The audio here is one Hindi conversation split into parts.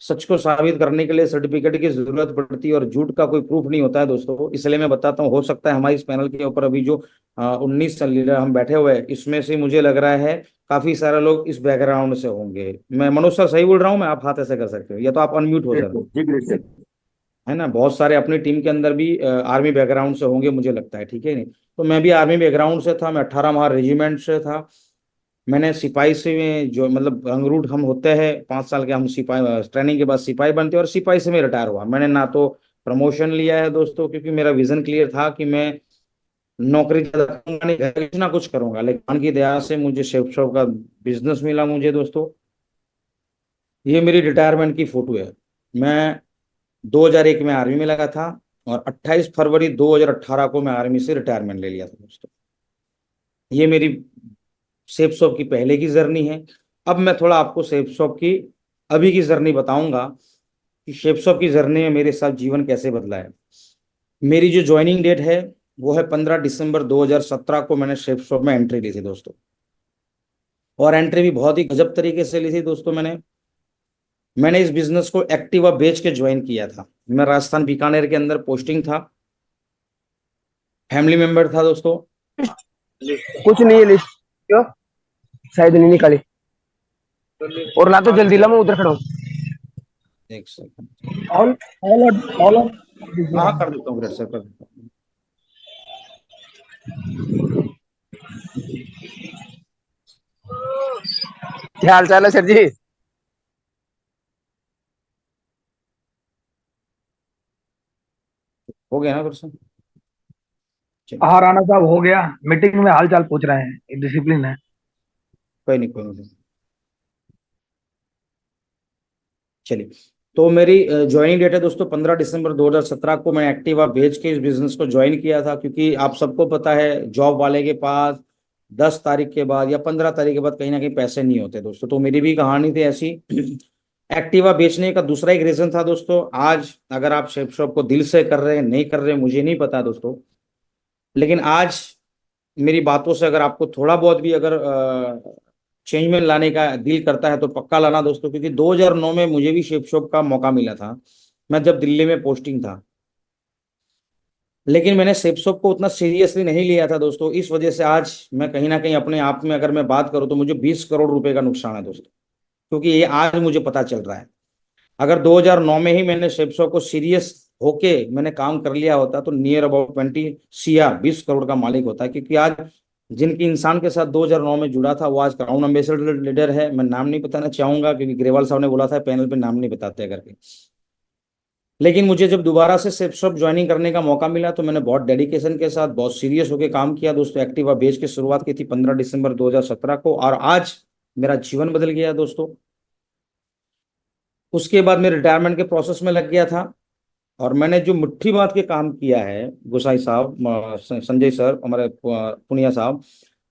सच को साबित करने के लिए सर्टिफिकेट की जरूरत पड़ती है और झूठ का कोई प्रूफ नहीं होता है दोस्तों। इसलिए मैं बताता हूँ, हो सकता है हमारे इस पैनल के ऊपर अभी जो 19 लीडर हम बैठे हुए हैं, इसमें से मुझे लग रहा है काफी सारे लोग इस बैकग्राउंड से होंगे। मैं मनोज सर सही बोल रहा हूँ? मैं, आप हाथ ऐसे कर सकते हो या तो आप अनम्यूट हो ग्रेट सर। सर जी, ग्रेट सर। है ना, बहुत सारे अपनी टीम के अंदर भी आर्मी बैकग्राउंड से होंगे मुझे लगता है, ठीक है नहीं? तो मैं भी आर्मी बैकग्राउंड से था, मैं 18 महार रेजिमेंट से था। मैंने सिपाही से में जो मतलब रंगरूट हम होते हैं 5 साल के, हम सिपाही ट्रेनिंग के बाद सिपाही बनते हैं, और सिपाही से मैं रिटायर हुआ। मैंने ना तो प्रमोशन लिया है दोस्तों, क्योंकि मेरा विजन क्लियर था कि मैं नौकरी ज्यादा करूंगा नहीं, कुछ ना कुछ करूंगा। लेकिन भगवान की दया से मुझे शेफ शॉप का बिजनेस मिला मुझे दोस्तों। ये मेरी रिटायरमेंट की फोटो है। मैं 2001 में आर्मी में लगा था, और 28 फरवरी 2018 को मैं आर्मी से रिटायरमेंट ले लिया था दोस्तों। ये मेरी सेफ शॉप की पहले की जर्नी है। अब मैं थोड़ा आपको सेफ शॉप की अभी की जर्नी बताऊंगा कि शेफ शॉप की जर्नी में मेरे साथ जीवन कैसे बदला है। मेरी जो ज्वाइनिंग डेट है वो है 15 दिसंबर 2017 को मैंने शेफ शॉप में एंट्री ली थी दोस्तों। और एंट्री भी बहुत ही गजब तरीके से ली थी दोस्तों। मैंने इस बिजनेस को एक्टिवा बेच के ज्वाइन किया था। मैं राजस्थान बीकानेर के अंदर पोस्टिंग था, फैमिली मेंबर था दोस्तों। कुछ नहीं है लिस्ट, क्यों शायद नहीं निकाली। और ला तो जल्दी ला, मैं उधर खड़ा हूँ। एक सेकंड। ऑल ऑल ऑल हाँ हाँ, कर देता हूँ ग्रेट सर, कर देता हूँ। क्या हाल चाल है सर जी? हो गया ना ग्रेट सर? चलिए। हाँ राणा साहब, हो गया। मीटिंग में हाल चाल पूछ रहे हैं, डिसिप्लिन है। कोई नहीं, कोई नहीं। चलिए। तो मेरी ज्वाइनिंग डेट है दोस्तों 15 दिसंबर 2017 को। मैं एक्टिवा बेच के इस बिजनेस को ज्वाइन किया था, क्योंकि आप सबको पता है जॉब वाले के पास 10 तारीख के बाद या 15 तारीख के बाद कहीं ना कहीं पैसे नहीं होते दोस्तों। तो मेरी भी कहानी थी ऐसी। एक्टिवा बेचने का दूसरा एक रीजन था दोस्तों। आज अगर आप शेप शॉप को दिल से कर रहे हैं नहीं कर रहे हैं मुझे नहीं पता दोस्तों, लेकिन आज मेरी बातों से अगर आपको थोड़ा बहुत भी अगर चेंज में लाने का दिल करता है तो पक्का लाना दोस्तों। क्योंकि 2009 में मुझे भी शेप शॉप का मौका मिला था, मैं जब दिल्ली में पोस्टिंग था। लेकिन मैंने शेप शॉप को उतना सीरियसली नहीं लिया था दोस्तों। इस वजह से आज मैं कहीं ना कहीं अपने आप में अगर मैं बात करूं तो मुझे 20 करोड़ रुपए का नुकसान है दोस्तों। क्योंकि ये आज मुझे पता चल रहा है। अगर 2009 में ही मैंने शेप शॉप को सीरियस होके मैंने काम कर लिया होता तो नियर अबाउट 20 CR 20 करोड़ का मालिक होता है। क्योंकि आज जिनकी इंसान के साथ 2009 में जुड़ा था वो आज क्राउन एम्बेसडर लीडर है। मैं नाम नहीं बताना चाहूंगा क्योंकि ग्रेवाल साहब ने बोला था पैनल पे नाम नहीं बताते करके। लेकिन मुझे जब दोबारा से सेफ शॉप ज्वाइनिंग करने का मौका मिला तो मैंने बहुत डेडिकेशन के साथ बहुत सीरियस होकर काम किया दोस्तों। एक्टिवा बेच की शुरुआत की थी 15 दिसंबर 2017 को, और आज मेरा जीवन बदल गया दोस्तों। उसके बाद मैं रिटायरमेंट के प्रोसेस में लग गया था। और मैंने जो मुट्ठी बांध के काम किया है गोसाई साहब, संजय सर, हमारे पुनिया साहब,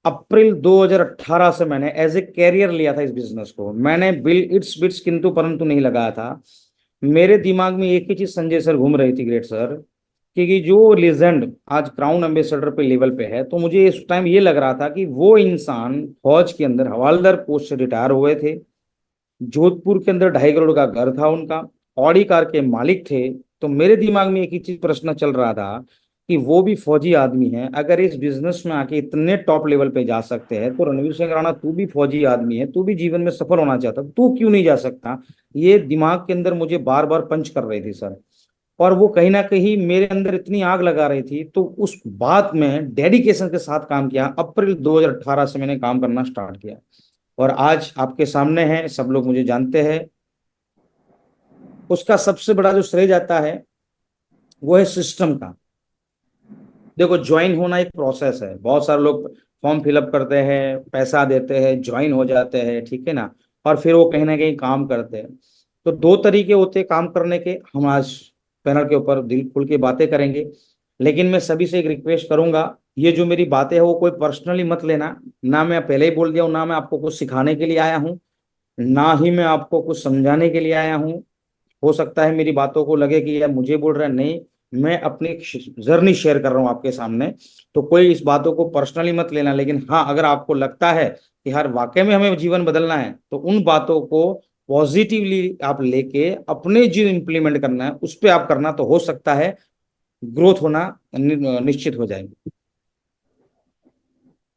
अप्रैल 2018 से मैंने एज ए कैरियर लिया था इस बिजनेस को। मैंने बिल इट्स बिट्स किंतु परंतु नहीं लगाया था। मेरे दिमाग में एक ही चीज संजय सर घूम रही थी ग्रेट सर, कि जो लेजेंड आज क्राउन एम्बेसडर पे लेवल पे है, तो मुझे इस टाइम ये लग रहा था कि वो इंसान फौज के अंदर हवालदार पोस्ट से रिटायर हुए थे, जोधपुर के अंदर 2.5 करोड़ का घर था उनका, ऑडी कार के मालिक थे। तो मेरे दिमाग में एक ही चीज प्रश्न चल रहा था कि वो भी फौजी आदमी है, अगर इस बिजनेस में आके इतने टॉप लेवल पे जा सकते हैं तो रणवीर सिंह राणा तू भी फौजी आदमी है, तू भी जीवन में सफल होना चाहता, तू क्यों नहीं जा सकता? ये दिमाग के अंदर मुझे बार बार पंच कर रही थी सर। और वो कहीं ना कहीं मेरे अंदर इतनी आग लगा रही थी, तो उस बात में डेडिकेशन के साथ काम किया। अप्रैल 2018 से मैंने काम करना स्टार्ट किया, और आज आपके सामने है, सब लोग मुझे जानते हैं। उसका सबसे बड़ा जो श्रेय जाता है वो है सिस्टम का। देखो, ज्वाइन होना एक प्रोसेस है। बहुत सारे लोग फॉर्म फिलअप करते हैं, पैसा देते हैं, ज्वाइन हो जाते हैं, ठीक है ना, और फिर वो कहीं ना कहीं काम करते हैं। तो दो तरीके होते हैं काम करने के। हम आज पैनल के ऊपर दिल खुल के बातें करेंगे। लेकिन मैं सभी से एक रिक्वेस्ट करूंगा, ये जो मेरी बातें है वो कोई पर्सनली मत लेना। ना मैं पहले ही बोल दिया हूँ, ना मैं आपको कुछ सिखाने के लिए आया हूँ, ना ही मैं आपको कुछ समझाने के लिए आया हूँ। हो सकता है मेरी बातों को लगे कि यार मुझे बोल रहा है, नहीं, मैं अपनी जर्नी शेयर कर रहा हूँ आपके सामने। तो कोई इस बातों को पर्सनली मत लेना। लेकिन हाँ, अगर आपको लगता है कि यार वाकई में हमें जीवन बदलना है तो उन बातों को पॉजिटिवली आप लेके अपने जो इम्प्लीमेंट करना है उस पे आप करना, तो हो सकता है ग्रोथ होना निश्चित हो जाएगी।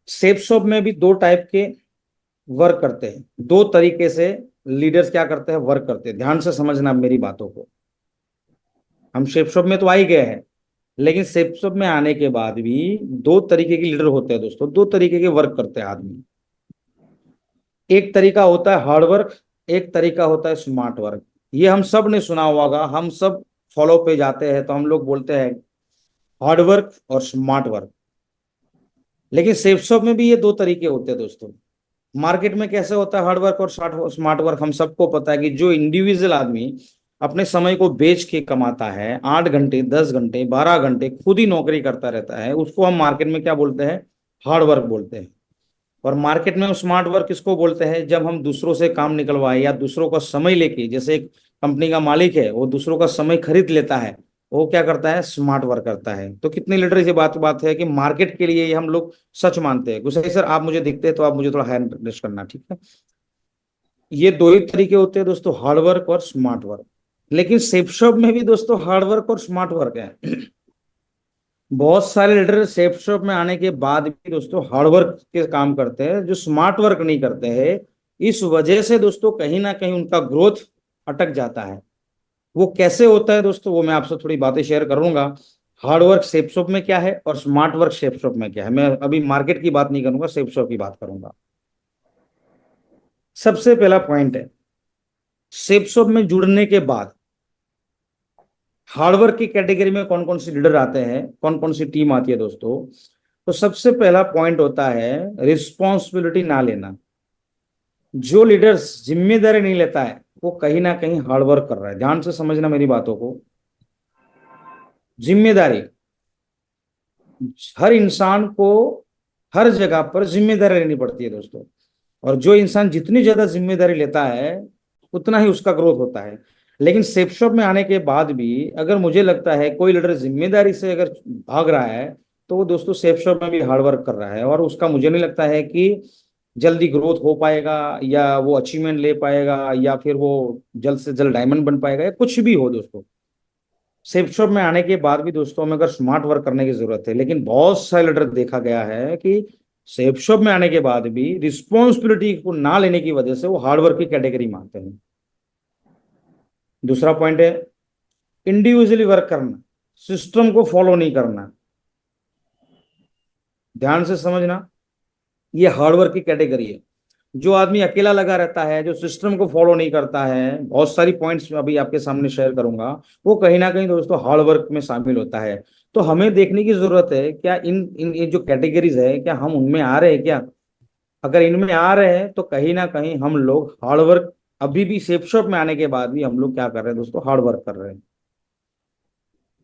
सेफ शॉप में भी दो टाइप के वर्क करते हैं, दो तरीके से लीडर्स क्या करते हैं, वर्क करते हैं। ध्यान से समझना मेरी बातों को। हम सेफ शॉप में तो आ ही गए हैं, लेकिन सेफ शॉप में आने के बाद भी दो तरीके के लीडर होते हैं दोस्तों, दो तरीके के वर्क करते हैं आदमी। एक तरीका होता है हार्ड वर्क, एक तरीका होता है स्मार्ट वर्क। ये हम सब ने सुना होगा, हम सब फॉलो पे जाते हैं तो हम लोग बोलते हैं हार्ड वर्क और स्मार्ट वर्क। लेकिन सेफ शॉप में भी ये दो तरीके होते हैं दोस्तों। मार्केट में कैसे होता है हार्ड वर्क और स्मार्ट वर्क, हम सबको पता है कि जो इंडिविजुअल आदमी अपने समय को बेच के कमाता है, 8 घंटे 10 घंटे 12 घंटे खुद ही नौकरी करता रहता है, उसको हम मार्केट में क्या बोलते हैं, हार्ड वर्क बोलते हैं। और मार्केट में स्मार्ट वर्क किसको बोलते हैं, जब हम दूसरों से काम निकलवाए या दूसरों का समय लेके, जैसे एक कंपनी का मालिक है वो दूसरों का समय खरीद लेता है, वो क्या करता है, स्मार्ट वर्क करता है। तो कितने लीडर ये बात बात है कि मार्केट के लिए ये हम लोग सच मानते हैं। गुस्सा सर आप मुझे दिखते हैं तो आप मुझे थोड़ा हैंड रेस्ट करना, ठीक है। ये दो ही तरीके होते हैं दोस्तों, हार्ड वर्क और स्मार्ट वर्क। लेकिन सेफ शॉप में भी दोस्तों हार्ड वर्क और स्मार्ट वर्क है। बहुत सारे लीडर सेफ शॉप में आने के बाद भी दोस्तों हार्ड वर्क के काम करते हैं, जो स्मार्ट वर्क नहीं करते हैं। इस वजह से दोस्तों कहीं ना कहीं उनका ग्रोथ अटक जाता है। वो कैसे होता है दोस्तों, वो मैं आपसे थोड़ी बातें शेयर करूंगा। हार्ड वर्क सेफ शॉप में क्या है और स्मार्ट वर्क सेफ शॉप में क्या है। मैं अभी मार्केट की बात नहीं करूंगा, सेफ शॉप की बात करूंगा। सबसे पहला पॉइंट है, सेफ शॉप में जुड़ने के बाद हार्डवर्क की कैटेगरी में कौन कौन से लीडर आते हैं, कौन कौन सी टीम आती है दोस्तों। तो सबसे पहला पॉइंट होता है रिस्पॉन्सिबिलिटी ना लेना। जो लीडर्स जिम्मेदारी नहीं लेता है वो कहीं ना कहीं हार्डवर्क कर रहा है। ध्यान से समझना मेरी बातों को। जिम्मेदारी, हर इंसान को हर जगह पर जिम्मेदारी लेनी पड़ती है दोस्तों। और जो इंसान जितनी ज्यादा जिम्मेदारी लेता है उतना ही उसका ग्रोथ होता है। लेकिन सेफ शॉप में आने के बाद भी अगर मुझे लगता है कोई लीडर जिम्मेदारी से अगर भाग रहा है, तो वो दोस्तों सेफ शॉप में भी हार्ड वर्क कर रहा है, और उसका मुझे नहीं लगता है कि जल्दी ग्रोथ हो पाएगा, या वो अचीवमेंट ले पाएगा, या फिर वो जल्द से जल्द डायमंड बन पाएगा, या कुछ भी हो दोस्तों। सेफ शॉप में आने के बाद भी दोस्तों हमें अगर स्मार्ट वर्क करने की जरूरत है। लेकिन बहुत सारे लीडर देखा गया है कि सेफ शॉप में आने के बाद भी रिस्पॉन्सिबिलिटी को ना लेने की वजह से वो हार्ड वर्क की कैटेगरी में आते हैं। दूसरा पॉइंट है इंडिविजुअली वर्क करना, सिस्टम को फॉलो नहीं करना। ध्यान से समझना, ये हार्ड वर्क की कैटेगरी है। जो आदमी अकेला लगा रहता है, जो सिस्टम को फॉलो नहीं करता है, बहुत सारी पॉइंट्स अभी आपके सामने शेयर करूंगा, वो कहीं ना कहीं दोस्तों हार्ड वर्क में शामिल होता है। तो हमें देखने की जरूरत है क्या इन इन ये जो कैटेगरीज है, क्या हम उनमें आ रहे हैं क्या। अगर इनमें आ रहे हैं तो कहीं ना कहीं हम लोग हार्ड वर्क, अभी भी सेफ शॉप में आने के बाद भी हम लोग क्या कर रहे हैं दोस्तों, हार्ड वर्क कर रहे हैं।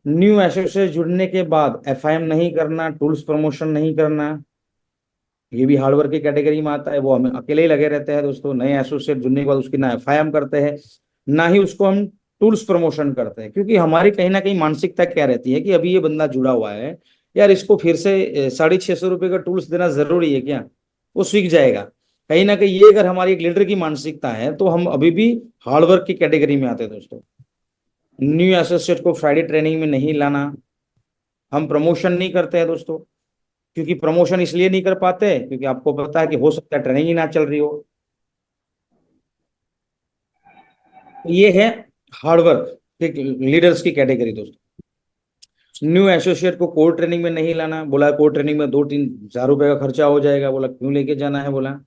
न्यू एसोसिएट जुड़ने के बाद एफआईएम नहीं करना, टूल्स प्रमोशन नहीं करना, ये भी हार्डवर्क की कैटेगरी में आता है। वो हमें अकेले ही लगे रहते हैं दोस्तों, नए एसोसिएट जुड़ने के बाद उसकी ना एफआईएम करते हैं, ना ही उसको हम टूल्स प्रमोशन करते हैं। क्योंकि हमारी कहीं ना कहीं मानसिकता क्या रहती है कि अभी ये बंदा जुड़ा हुआ है यार, इसको फिर से 650 रुपये का टूल्स देना जरूरी है क्या, वो सीख जाएगा। कहीं ना कहीं ये अगर हमारी एक लीडर की मानसिकता है तो हम अभी भी हार्डवर्क की कैटेगरी में आते हैं दोस्तों। न्यू एसोसिएट को फ्राइडे ट्रेनिंग में नहीं लाना। हम प्रमोशन नहीं करते हैं दोस्तों, क्योंकि प्रमोशन इसलिए नहीं कर पाते क्योंकि आपको पता है कि हो सकता है ट्रेनिंग ही ना चल रही हो। तो ये है हार्डवर्क के लीडर्स की कैटेगरी दोस्तों। न्यू एसोसिएट को कोर ट्रेनिंग में नहीं लाना। बोला कोर ट्रेनिंग में 2-3 हज़ार रुपए का खर्चा हो जाएगा, बोला क्यों लेके जाना है, बोला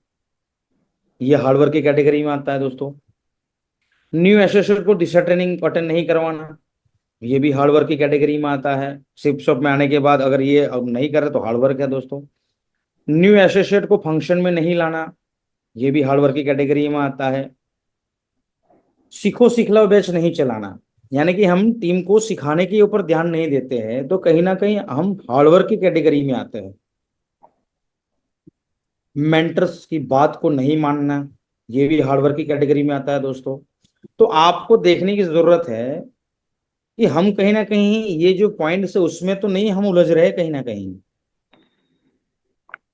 ये हार्डवर्क की कैटेगरी में आता है दोस्तों। न्यू एसोसिएट को दिशा ट्रेनिंग अटेंड नहीं करवाना, ये भी हार्डवर्क की कैटेगरी में आता है। सिप शॉप में आने के बाद अगर ये अब नहीं करे तो हार्डवर्क है दोस्तों। न्यू एसोसिएट को फंक्शन में नहीं लाना, ये भी हार्डवर्क की कैटेगरी में आता है। सीखो सिखलाओ बैच नहीं चलाना, यानी कि हम टीम को सिखाने के ऊपर ध्यान नहीं देते हैं, तो कहीं ना कहीं हम हार्डवर्क की कैटेगरी में आते हैं। मेंटर्स की बात को नहीं मानना, ये भी हार्डवर्क की कैटेगरी में आता है दोस्तों। तो आपको देखने की जरूरत है कि हम कहीं ना कहीं ये जो पॉइंट्स है उसमें तो नहीं हम उलझ रहे कहीं ना कहीं।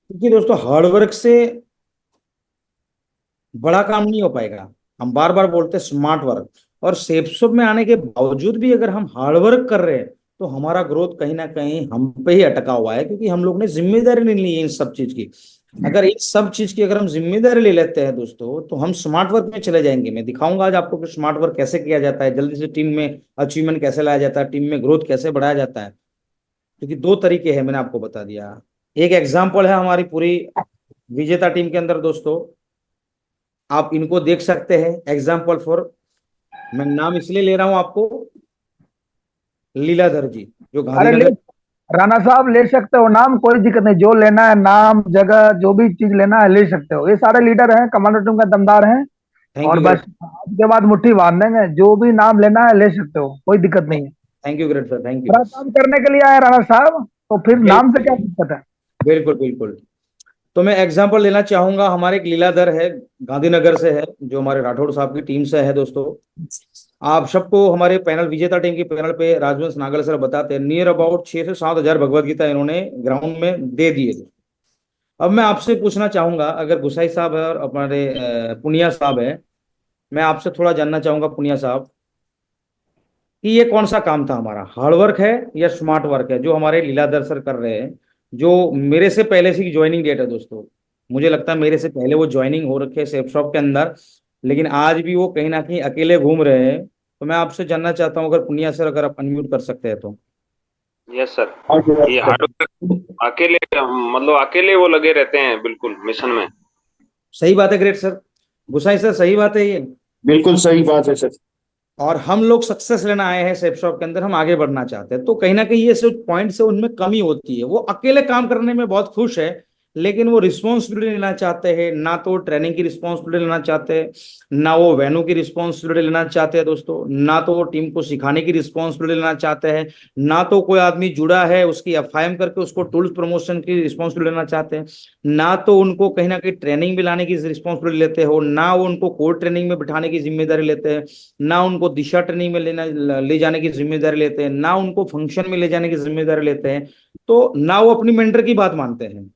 क्योंकि दोस्तों हार्डवर्क से बड़ा काम नहीं हो पाएगा। हम बार बार बोलते हैं स्मार्ट वर्क, और सेफसॉप में आने के बावजूद भी अगर हम हार्ड वर्क कर रहे हैं तो हमारा ग्रोथ कहीं ना कहीं हम पे ही अटका हुआ है, क्योंकि हम लोग ने जिम्मेदारी नहीं ली है इन सब चीज की। अगर इन सब चीज की अगर हम जिम्मेदारी ले लेते हैं दोस्तों, तो हम स्मार्ट वर्क में चले जाएंगे। मैं दिखाऊंगा आज आपको कि स्मार्ट वर्क कैसे किया जाता है, जल्दी से टीम में अचीवमेंट कैसे लाया जाता है, टीम में ग्रोथ कैसे बढ़ाया जाता है। क्योंकि दो तरीके हैं, मैंने आपको बता दिया। एक एग्जाम्पल है हमारी पूरी विजेता टीम के अंदर दोस्तों, आप इनको देख सकते हैं एग्जाम्पल फॉर। मैं नाम इसलिए ले रहा हूं आपको, लीलाधर जी जो अरे ले, गांधीनगर। राणा साहब ले सकते हो नाम, कोई दिक्कत नहीं, जो लेना है नाम जगह जो भी चीज लेना है ले सकते हो। ये सारे लीडर हैं, कमांडो टीम का दमदार हैं। थैंक और यू बस ग्रेट। आज के बाद मुट्ठी बांध देंगे, जो भी नाम लेना है ले सकते हो, कोई दिक्कत नहीं है। Thank you great sir, thank you. बड़ा काम करने के लिए आए राणा साहब, तो फिर नाम से क्या दिक्कत है। बिल्कुल बिल्कुल। तो मैं एग्जांपल लेना चाहूंगा, हमारे एक लीलाधर है, गांधीनगर से है, जो हमारे राठौड़ साहब की टीम से है दोस्तों। आप सबको हमारे पैनल, विजेता टीम के पैनल पे राजवंश नागल सर बताते हैं, नियर अबाउट 6 से 7 हजार भगवत गीता इन्होंने ग्राउंड में दे दिए। अब मैं आपसे पूछना चाहूंगा, अगर गुसाई साहब है और हमारे पुनिया साहब है, मैं आपसे थोड़ा जानना चाहूंगा पुनिया साहब, कि ये कौन सा काम था, हमारा हार्ड वर्क है या स्मार्ट वर्क है जो हमारे लीलाधर सर कर रहे हैं, जो मेरे से पहले से ज्वाइनिंग डेट है दोस्तों। मुझे लगता है मेरे से पहले वो ज्वाइनिंग हो रखे है सेफ शॉप के अंदर, लेकिन आज भी वो कहीं ना कहीं अकेले घूम रहे हैं। तो मैं आपसे जानना चाहता हूँ, अगर पुनिया सर अगर आप अनम्यूट कर सकते हैं तो। Yes sir. ये हार्ड वर्क अकेले, मतलब अकेले वो लगे रहते हैं बिल्कुल मिशन में। सही बात है, ग्रेट सर। गुसाई सर सही बात है ये। बिल्कुल सही बात है सर। और हम लोग सक्सेस लेना आए हैं सेफ शॉप के अंदर, हम आगे बढ़ना चाहते हैं, तो कहीं ना कहीं ये जो पॉइंट्स है उनमें कमी होती है। वो अकेले काम करने में बहुत खुश है, लेकिन वो रिस्पॉन्सिबिलिटी लेना चाहते हैं ना, तो ट्रेनिंग की रिस्पॉन्सिबिलिटी लेना चाहते हैं, ना वो वेन्यू की रिस्पॉन्सिबिलिटी लेना चाहते हैं दोस्तों, ना तो वो टीम को सिखाने की रिस्पॉन्सिबिलिटी लेना चाहते हैं, ना तो कोई आदमी जुड़ा है उसकी एफआईएम करके उसको टूल्स प्रमोशन की रिस्पॉन्सिबिलिटी लेना चाहते हैं, ना तो उनको कहीं ना कहीं ट्रेनिंग में लाने की रिस्पॉन्सिबिलिटी लेते हो, ना वो उनको कोर ट्रेनिंग में बिठाने की जिम्मेदारी लेते हैं, ना उनको दिशा ट्रेनिंग में ले जाने की जिम्मेदारी लेते हैं, ना उनको फंक्शन में ले जाने की जिम्मेदारी लेते हैं, तो ना वो अपनी मेंटर की बात मानते हैं।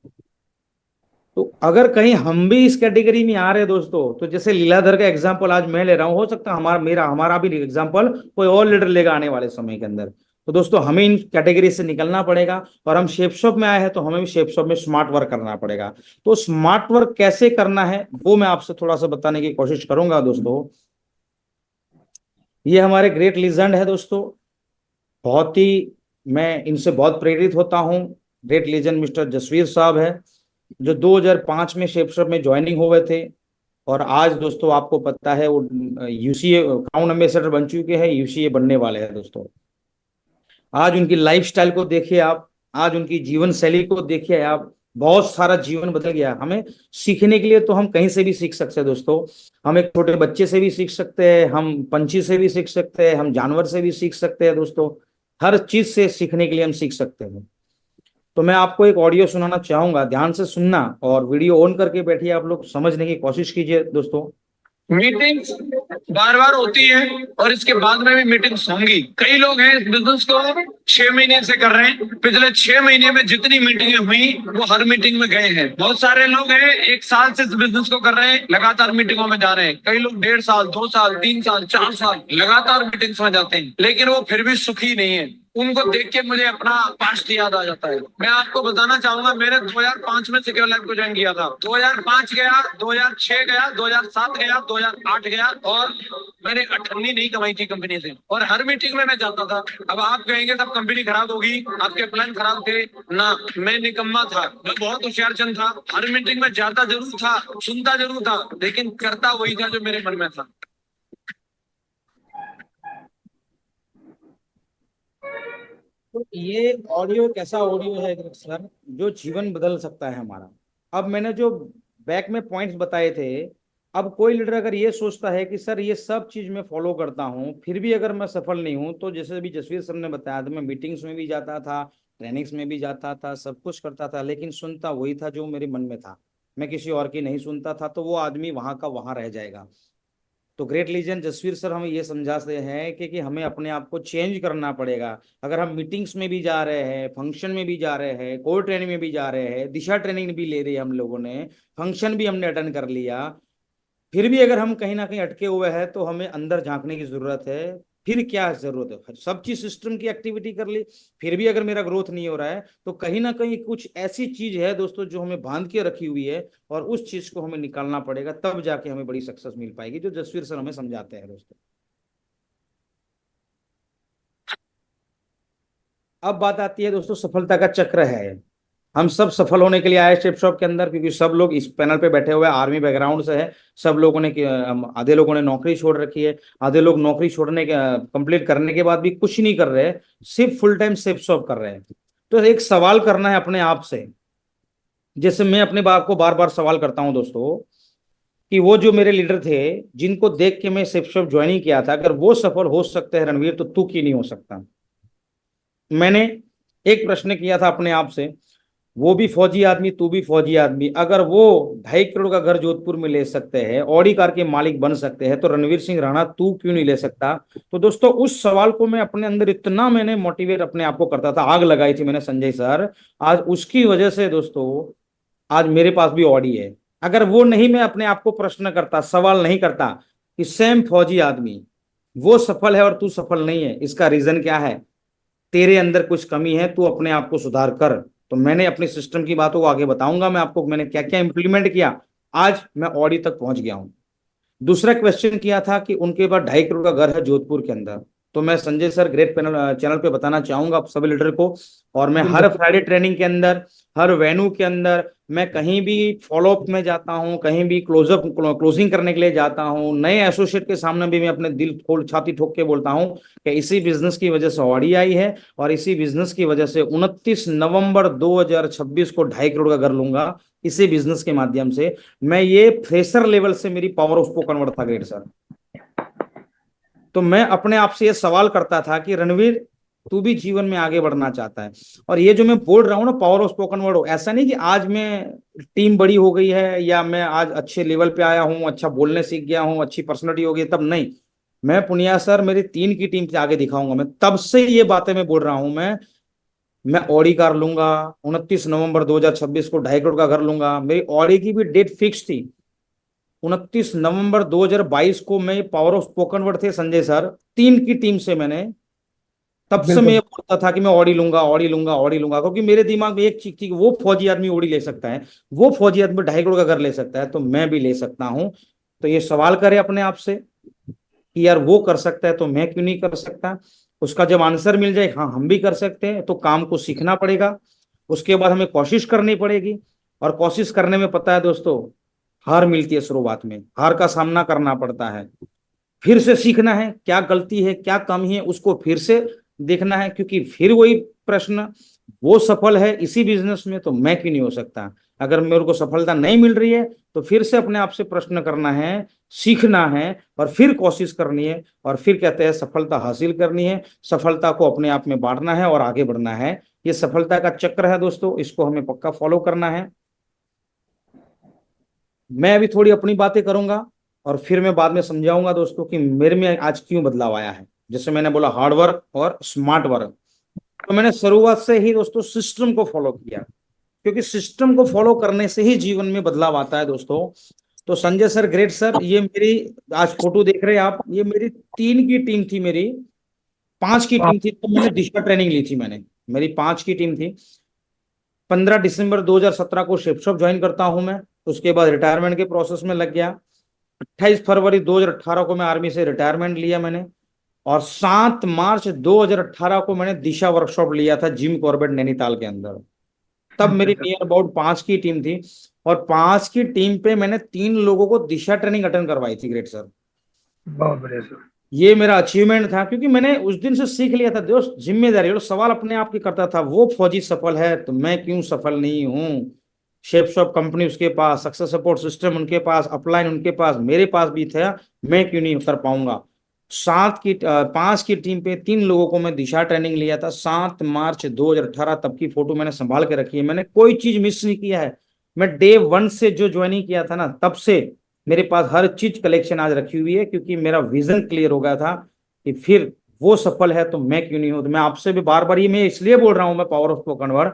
तो अगर कहीं हम भी इस कैटेगरी में आ रहे हैं दोस्तों, तो जैसे लीलाधर का एग्जांपल आज मैं ले रहा हूं, हो सकता है हमारा भी एग्जांपल कोई और लीडर लेगा आने वाले समय के अंदर। तो दोस्तों हमें इन कैटेगरी से निकलना पड़ेगा, और हम शेप शॉप में आए हैं तो हमें भी शेप शॉप में स्मार्ट वर्क करना पड़ेगा। तो स्मार्ट वर्क कैसे करना है वो मैं आपसे थोड़ा सा बताने की कोशिश करूंगा दोस्तों। ये हमारे ग्रेट लीजेंड है दोस्तों, बहुत ही मैं इनसे बहुत प्रेरित होता हूँ। ग्रेट लीजेंड मिस्टर जसवीर साहब है, जो 2005 में शेपशॉप में ज्वाइनिंग हुए थे, और आज दोस्तों आपको पता है वो यूसीए क्राउन एम्बेसडर बन चुके हैं, यूसीए बनने वाले हैं दोस्तों। आज उनकी लाइफस्टाइल को देखिए आप, आज उनकी जीवन शैली को देखिए आप, बहुत सारा जीवन बदल गया। हमें सीखने के लिए तो हम कहीं से भी सीख सकते हैं दोस्तों। हम एक छोटे बच्चे से भी सीख सकते हैं, हम पंछी से भी सीख सकते हैं, हम जानवर से भी सीख सकते हैं दोस्तों। हर चीज से सीखने के लिए हम सीख सकते हैं। तो मैं आपको एक ऑडियो सुनाना चाहूंगा, ध्यान से सुनना, और वीडियो ऑन करके बैठिए, आप लोग समझने की कोशिश कीजिए दोस्तों। मीटिंग्स बार बार होती है और इसके बाद में भी मीटिंग्स होंगी। कई लोग हैं इस बिजनेस को 6 महीने से कर रहे हैं, पिछले 6 महीने में जितनी मीटिंगें हुई वो हर मीटिंग में गए हैं। बहुत सारे लोग हैं 1 साल से इस बिजनेस को कर रहे हैं, लगातार मीटिंगों में जा रहे हैं। कई लोग 1.5 साल, 2 साल, 3 साल, 4 साल लगातार मीटिंग्स में जाते हैं, लेकिन वो फिर भी सुखी नहीं है। उनको देख के मुझे अपना पास्ट याद आ जाता है। मैं आपको बताना चाहूंगा, मैंने 2005 में सिक्योर लाइफ को ज्वाइन किया था। 2005 गया, 2006 गया, 2007 गया, 2008 गया, और मैंने 18 नहीं कमाई थी कंपनी से, और हर मीटिंग में मैं जाता था। अब आप कहेंगे तब कंपनी खराब होगी, आपके प्लान खराब थे ना, मैं निकम्मा था, मैं बहुत होशियार चंद था। हर मीटिंग में जाता जरूर था, सुनता जरूर था, लेकिन करता वही था जो मेरे मन में था। तो ये ऑडियो कैसा ऑडियो है सर, जो जीवन बदल सकता है हमारा। अब मैंने जो बैक में पॉइंट्स बताए थे, अब कोई लीडर अगर ये सोचता है कि सर ये सब चीज मैं फॉलो करता हूँ फिर भी अगर मैं सफल नहीं हूँ, तो जैसे अभी जसवीर सर ने बताया था, मैं मीटिंग्स में भी जाता था, ट्रेनिंग्स में भी जाता था, सब कुछ करता था, लेकिन सुनता वही था जो मेरे मन में था, मैं किसी और की नहीं सुनता था, तो वो आदमी वहां का वहां रह जाएगा। तो ग्रेट लीजेंड जसवीर सर हमें ये समझाते हैं कि हमें अपने आप को चेंज करना पड़ेगा। अगर हम मीटिंग्स में भी जा रहे हैं, फंक्शन में भी जा रहे हैं, कोर ट्रेनिंग में भी जा रहे हैं, दिशा ट्रेनिंग भी ले रही है हम लोगों ने, फंक्शन भी हमने अटेंड कर लिया, फिर भी अगर हम कहीं ना कहीं अटके हुए हैं तो हमें अंदर झांकने की जरूरत है। फिर क्या जरूरत है, सब चीज सिस्टम की एक्टिविटी कर ली, फिर भी अगर मेरा ग्रोथ नहीं हो रहा है तो कहीं ना कहीं कुछ ऐसी चीज है दोस्तों जो हमें बांध के रखी हुई है, और उस चीज को हमें निकालना पड़ेगा, तब जाके हमें बड़ी सक्सेस मिल पाएगी, जो जसवीर सर हमें समझाते हैं दोस्तों। अब बात आती है दोस्तों, सफलता का चक्र है। हम सब सफल होने के लिए आए शेप शॉप के अंदर, क्योंकि सब लोग इस पैनल पे बैठे हुए आर्मी बैकग्राउंड से है। सब लोगों ने आधे लोगों ने नौकरी छोड़ रखी है, आधे लोग नौकरी छोड़ने के कंप्लीट करने के बाद भी कुछ नहीं कर रहे, सिर्फ फुल टाइम शेप शॉप कर रहे हैं। तो एक सवाल करना है अपने आप से, जैसे मैं अपने बाप को बार बार सवाल करता हूं दोस्तों, कि वो जो मेरे लीडर थे जिनको देख के मैं शेप शॉप ज्वाइन किया था, अगर वो सफल हो सकते हैं रणवीर, तो तू क्यों नहीं हो सकता। मैंने एक प्रश्न किया था अपने आप से, वो भी फौजी आदमी, तू भी फौजी आदमी, अगर वो 2.5 करोड़ का घर जोधपुर में ले सकते हैं, ऑडी कार के मालिक बन सकते हैं, तो रणवीर सिंह राणा तू क्यों नहीं ले सकता। तो दोस्तों उस सवाल को मैं अपने अंदर इतना मैंने मोटिवेट अपने आप को करता था, आग लगाई थी मैंने संजय सर, आज उसकी वजह से दोस्तों आज मेरे पास भी ऑडी है। अगर वो नहीं, मैं अपने आप को प्रश्न करता, सवाल नहीं करता कि सेम फौजी आदमी वो सफल है और तू सफल नहीं है, इसका रीजन क्या है, तेरे अंदर कुछ कमी है, तू अपने आप को सुधार कर। तो मैंने अपने सिस्टम की बातों को आगे बताऊंगा मैं आपको, मैंने क्या क्या इंप्लीमेंट किया, आज मैं ऑडी तक पहुंच गया हूं। दूसरा क्वेश्चन किया था कि उनके पास 2.5 करोड़ का घर है जोधपुर के अंदर, तो मैं Sanjay sir great panel channel पे बताना चाहूंगा आप सभी लीडर को, और मैं हर फ्राइडे ट्रेनिंग के अंदर, हर वेन्यू के अंदर, मैं कहीं भी फॉलोअप में जाता हूं, कहीं भी क्लोजिंग करने के लिए जाता हूं, नए एसोसिएट के सामने भी मैं अपने दिल खोल छाती ठोक के बोलता हूं कि इसी बिजनेस की वजह से ऑडी आई है, और इसी बिजनेस की वजह से 29 नवंबर 2026 को 2.5 करोड़ का घर लूंगा, इसी बिजनेस के माध्यम से। मैं ये फ्रेशर लेवल से मेरी पावर ऑफ स्पोकन वर्ड था ग्रेट सर। तो मैं अपने आप से ये सवाल करता था कि रणवीर तू भी जीवन में आगे बढ़ना चाहता है, और ये जो मैं बोल रहा हूँ ना पावर ऑफ स्पोकन वर्ड, ऐसा नहीं कि आज मैं टीम बड़ी हो गई है या मैं आज अच्छे लेवल पे आया हूँ, अच्छा बोलने सीख गया हूँ, अच्छी पर्सनैलिटी हो गई, तब नहीं। मैं पुनिया सर मेरी 3 की टीम से आगे दिखाऊंगा, मैं तब से ये बातें मैं बोल रहा हूँ। मैं ऑडी कार लूंगा, 29 नवंबर 2026 को 2.5 करोड़ का घर लूंगा, मेरी ऑडी की भी डेट फिक्स थी। 29 नवंबर 2022 को मैं पावर ऑफ स्पोकन वर्ड थे संजय सर 3 की टीम से, मैंने तब से मैं ये बोलता था कि मैं ऑडी लूंगा, ऑडी लूंगा, ऑडी लूंगा, क्योंकि मेरे दिमाग में एक चीज थी कि वो फौजी आदमी ऑडी ले सकता है, वो फौजी आदमी 2.5 करोड़ का घर ले सकता है, तो मैं भी ले सकता हूं। तो ये सवाल करें अपने आप से कि यार वो कर सकता है तो मैं क्यों नहीं कर सकता। उसका जब आंसर मिल जाए हाँ हम भी कर सकते हैं, तो काम को सीखना पड़ेगा, उसके बाद हमें कोशिश करनी पड़ेगी, और कोशिश करने में पता है दोस्तों हार मिलती है, शुरुआत में हार का सामना करना पड़ता है, फिर से सीखना है क्या गलती है क्या कमी है उसको फिर से देखना है, क्योंकि फिर वही प्रश्न, वो सफल है इसी बिजनेस में तो मैं क्यों नहीं हो सकता। अगर मेरे को सफलता नहीं मिल रही है तो फिर से अपने आप से प्रश्न करना है, सीखना है, और फिर कोशिश करनी है, और फिर कहते हैं सफलता हासिल करनी है, सफलता को अपने आप में बांटना है और आगे बढ़ना है। ये सफलता का चक्र है दोस्तों, इसको हमें पक्का फॉलो करना है। मैं अभी थोड़ी अपनी बातें करूंगा और फिर मैं बाद में समझाऊंगा दोस्तों कि मेरे में आज क्यों बदलाव आया है। जैसे मैंने बोला हार्ड वर्क और स्मार्ट वर्क, तो मैंने शुरुआत से ही दोस्तों सिस्टम को फॉलो किया, क्योंकि सिस्टम को फॉलो करने से ही जीवन में बदलाव आता है दोस्तों। तो संजय सर ग्रेट सर, ये मेरी आज फोटो देख रहे हैं आप, ये मेरी 3 की टीम थी, मेरी 5 की टीम थी, तो मैंने दिशा ट्रेनिंग ली थी, मैंने मेरी 5 की टीम थी। 15 दिसंबर 2017 को शिपशॉप ज्वाइन करता हूं मैं, उसके बाद रिटायरमेंट के प्रोसेस में लग गया। 28 फरवरी 2018 को मैं आर्मी से रिटायरमेंट लिया मैंने, और 7 मार्च 2018 को मैंने दिशा वर्कशॉप लिया था जिम कॉर्बेट नैनीताल के अंदर। तब मेरी नियर अबाउट 5 की टीम थी, और 5 की टीम पे मैंने 3 लोगों को दिशा ट्रेनिंग अटेंड करवाई थी ग्रेट सर। बहुत बढ़िया सर। ये मेरा अचीवमेंट था, क्योंकि मैंने उस दिन से सीख लिया था दोस्त, जिम्मेदारी और सवाल अपने आप की करता था, वो फौजी सफल है तो मैं क्यों सफल नहीं हूँ। शेप शॉप कंपनी उसके पास, सक्सेस सपोर्ट सिस्टम उनके पास, अपलाइन उनके पास, मेरे पास भी था, मैं क्यों नहीं कर पाऊंगा। 5 की टीम पे 3 लोगों को मैं दिशा ट्रेनिंग लिया था 7 मार्च 2018, तब की फोटो मैंने संभाल के रखी है, मैंने कोई चीज मिस नहीं किया है। मैं डे 1 से जो ज्वाइनिंग किया था ना, तब से मेरे पास हर चीज कलेक्शन आज रखी हुई है, क्योंकि मेरा विजन क्लियर हो गया था कि फिर वो सफल है तो मैं क्यों नहीं हूं। तो मैं आपसे भी बार बार ये मैं इसलिए बोल रहा हूं, मैं पावर ऑफ स्पोकन वर्ड,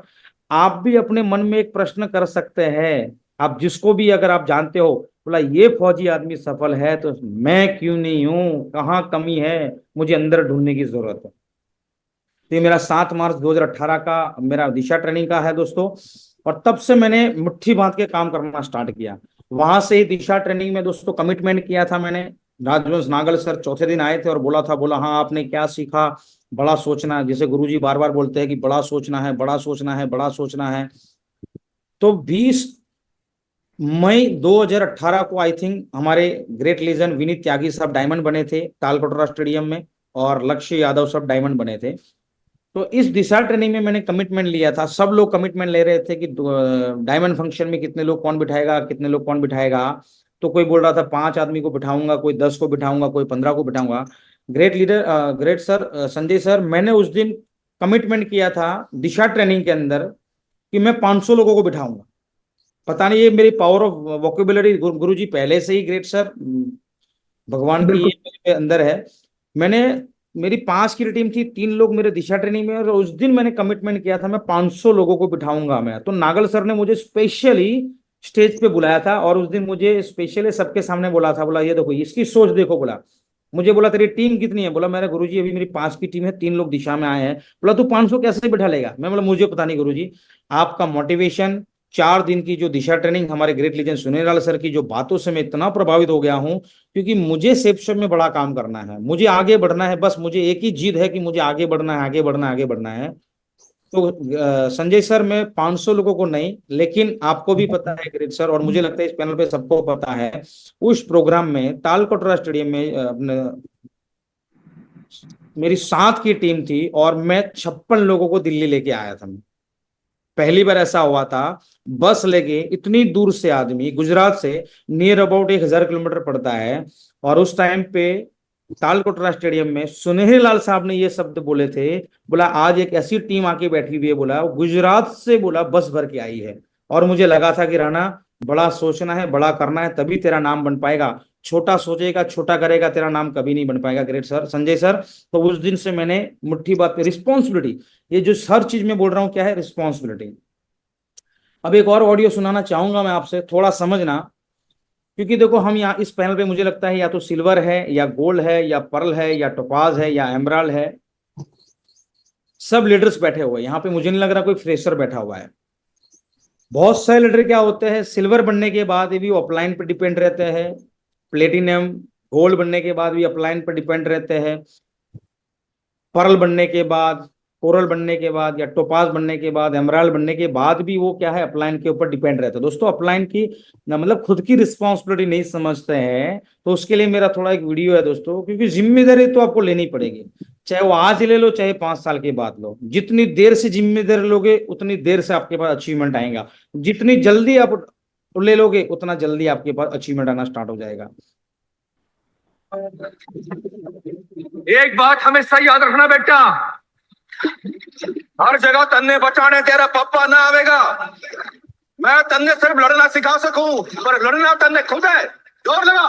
आप भी अपने मन में एक प्रश्न कर सकते हैं आप जिसको भी अगर आप जानते हो, बोला ये फौजी आदमी सफल है तो मैं क्यों नहीं हूं, कहाँ कमी है, मुझे अंदर ढूंढने की जरूरत है। तो ये मेरा 7 मार्च 2018 का मेरा दिशा ट्रेनिंग का है दोस्तों। और तब से मैंने मुट्ठी बांध के काम करना स्टार्ट किया। वहां से ही दिशा ट्रेनिंग में दोस्तों कमिटमेंट किया था मैंने। राजवंश नागल सर चौथे दिन आए थे और बोला था, बोला हाँ आपने क्या सीखा, बड़ा सोचना है, जैसे गुरुजी बार बार बोलते हैं कि बड़ा सोचना है, बड़ा सोचना है, बड़ा सोचना है। तो 20 मई 2018 को आई थिंक हमारे ग्रेट लीजेंड विनीत त्यागी साहब डायमंड बने थे तालकटोरा स्टेडियम में, और लक्ष्य यादव साहब डायमंड बने थे। तो इस दिशा ट्रेनिंग में मैंने कमिटमेंट लिया था, सब लोग कमिटमेंट ले रहे थे कि डायमंड फंक्शन में कितने लोग कौन बिठाएगा, कितने लोग कौन बिठाएगा। तो कोई बोल रहा था 5 आदमी को बिठाऊंगा, कोई 10 को बिठाऊंगा, कोई 15 को बिठाऊंगा। Great leader great sir Sanjay sir, मैंने उस दिन कमिटमेंट किया था दिशा ट्रेनिंग के अंदर कि मैं 500 लोगों को बिठाऊंगा। पता नहीं ये मेरी पावर ऑफ वोकेबुलरी गुरु जी पहले से ही, ग्रेट सर, भगवान की बिल्कुल। ये मेरे अंदर है। मैंने, मेरी 5 की टीम थी, 3 लोग मेरे दिशा ट्रेनिंग में, और उस दिन मैंने कमिटमेंट किया था मैं 500 लोगों को बिठाऊंगा मैं। तो नागल सर ने मुझे स्पेशली स्टेज पे बुलाया था और उस दिन मुझे स्पेशली सबके सामने बोला था, बोला ये देखो इसकी सोच देखो, बोला मुझे, बोला तेरी टीम कितनी है, बोला मेरे गुरुजी अभी मेरी 5 की टीम है, 3 लोग दिशा में आए हैं। बोला तू 500 कैसे बिठा लेगा, मैं बोला मुझे पता नहीं गुरुजी, आपका मोटिवेशन, 4 दिन की जो दिशा ट्रेनिंग हमारे ग्रेट लीजेंड सुनील सर की जो बातों से मैं इतना प्रभावित हो गया हूं, क्योंकि मुझे सेप्शन में बड़ा काम करना है, मुझे आगे बढ़ना है, बस मुझे एक ही जिद है कि मुझे आगे बढ़ना है, आगे बढ़ना है, आगे बढ़ना है। तो संजय सर, मैं 500 लोगों को नहीं, लेकिन आपको भी पता है ग्रेट सर, और मुझे लगता है इस पैनल पे सबको पता है, उस प्रोग्राम में तालकटोरा स्टेडियम में अपने मेरी 7 की टीम थी और मैं 56 लोगों को दिल्ली लेके आया था। पहली बार ऐसा हुआ था, बस लेके इतनी दूर से आदमी, गुजरात से, नियर अबाउट 1000 किलोमीटर पड़ता है। और उस टाइम पे तालकोटरा स्टेडियम में सुनहरी लाल साहब ने ये शब्द बोले थे, बोला आज एक ऐसी टीम आके बैठी हुई है, बोला गुजरात से, बोला बस भर के आई है। और मुझे लगा था कि राणा बड़ा सोचना है, बड़ा करना है, तभी तेरा नाम बन पाएगा, छोटा सोचेगा, छोटा करेगा, तेरा नाम कभी नहीं बन पाएगा ग्रेट सर संजय सर। तो उस दिन से मैंने मुट्ठी बात पे रिस्पॉन्सिबिलिटी, ये जो हर चीज में बोल रहा हूँ क्या है, रिस्पॉन्सिबिलिटी। अब एक और ऑडियो सुनाना चाहूंगा मैं आपसे, थोड़ा समझना, क्योंकि देखो हम यहाँ इस पैनल पे मुझे लगता है या तो सिल्वर है या गोल्ड है या पर्ल है या टोपाज है या एमराल्ड है, सब लीडर्स बैठे हुए हैं यहाँ पे, मुझे नहीं लग रहा कोई फ्रेशर बैठा हुआ है। बहुत सारे लीडर क्या होते हैं, सिल्वर बनने के बाद भी वो अपलाइन पे डिपेंड रहते हैं, प्लेटिनम गोल्ड बनने के बाद भी अपलाइन पर डिपेंड रहते हैं, पर्ल बनने के बाद, कोरल बनने के बाद, या टोपाज बनने के बाद, एमराल्ड बनने के बाद भी वो क्या है, अपलाइन के ऊपर डिपेंड रहता है। दोस्तों अपलाइन की ना मतलब खुद की रिस्पॉन्सिबिलिटी नहीं समझते हैं, तो उसके लिए मेरा थोड़ा एक वीडियो है दोस्तों, क्योंकि जिम्मेदारी तो आपको लेनी पड़ेगी, चाहे वो आज ले लो चाहे 5 साल के बाद लो। जितनी देर से जिम्मेदारी लोगे उतनी देर से आपके पास अचीवमेंट आएगा, जितनी जल्दी आप ले लोगे उतना जल्दी आपके पास अचीवमेंट आना स्टार्ट हो जाएगा। एक बात हमेशा याद रखना बेटा, हर जगह तन्ने बचाने तेरा पप्पा ना आवेगा। मैं तन्ने सिर्फ लड़ना सिखा सकूं, पर लड़ना तन्ने खुद है। दौड़ लगा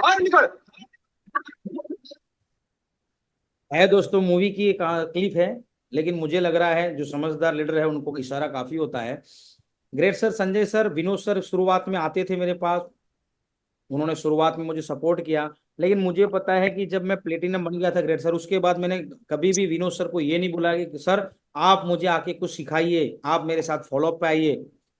और निकल। है दोस्तों, मूवी की एक क्लिप है, लेकिन मुझे लग रहा है जो समझदार लीडर है उनको इशारा काफी होता है। Great sir Sanjay sir, Vinod sir शुरुआत में आते थे मेरे पास, उन्होंने शुरुआत में मुझे सपोर्ट किया, लेकिन मुझे पता है कि जब मैं प्लेटिनम बन गया था ग्रेट सर, उसके बाद मैंने कभी भी विनोद सर को ये नहीं बोला कि सर आप मुझे आके कुछ सिखाइए, आप मेरे साथ फॉलोअप पे आइए,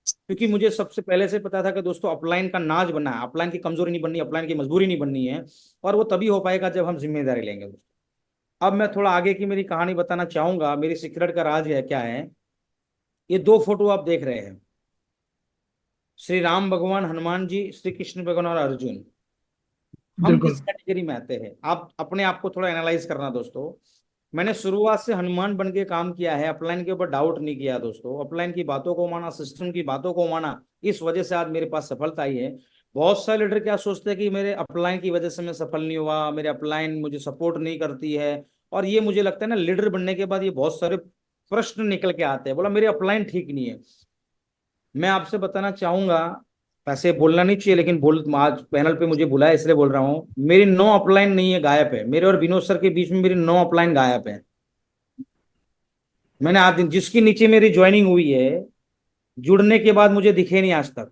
क्योंकि मुझे सबसे पहले से पता था कि दोस्तों अपलाइन का नाज बनना है, अपलाइन की कमजोरी नहीं बननी, अपलाइन की मजबूरी नहीं बननी है, और वो तभी हो पाएगा जब हम जिम्मेदारी लेंगे दोस्तों। अब मैं थोड़ा आगे की मेरी कहानी बताना चाहूंगा, मेरी सीक्रेट का राज है क्या है। ये 2 फोटो आप देख रहे हैं, श्री राम भगवान, हनुमान जी, श्री कृष्ण भगवान और अर्जुन, हम बिल्कुल। किस कैटेगरी में आते हैं, आप अपने आप को थोड़ा एनालाइज करना दोस्तों। मैंने शुरुआत से हनुमान बन के काम किया है, अपलाइन के ऊपर डाउट नहीं किया दोस्तों, अपलाइन की बातों को माना, सिस्टम की बातों को माना, इस वजह से आज मेरे पास सफलता आई है। बहुत सारे लीडर क्या सोचते हैं कि मेरे अपलाइन की वजह से मैं सफल नहीं हुआ, मेरे अपलाइन मुझे सपोर्ट नहीं करती है, और ये मुझे लगता है ना लीडर बनने के बाद ये बहुत सारे प्रश्न निकल के आते हैं, बोला मेरे अपलाइन ठीक नहीं है। मैं आपसे बताना चाहूंगा, वैसे बोलना नहीं चाहिए लेकिन बोल, आज पैनल पे मुझे बुलाया इसलिए बोल रहा हूँ, मेरी 9 अपलाइन नहीं है, गायब है, मेरे और विनोद सर के बीच में मेरी 9 अपलाइन गायब है। मैंने आज दिन जिसकी नीचे मेरी ज्वाइनिंग हुई है, जुड़ने के बाद मुझे दिखे नहीं आज तक।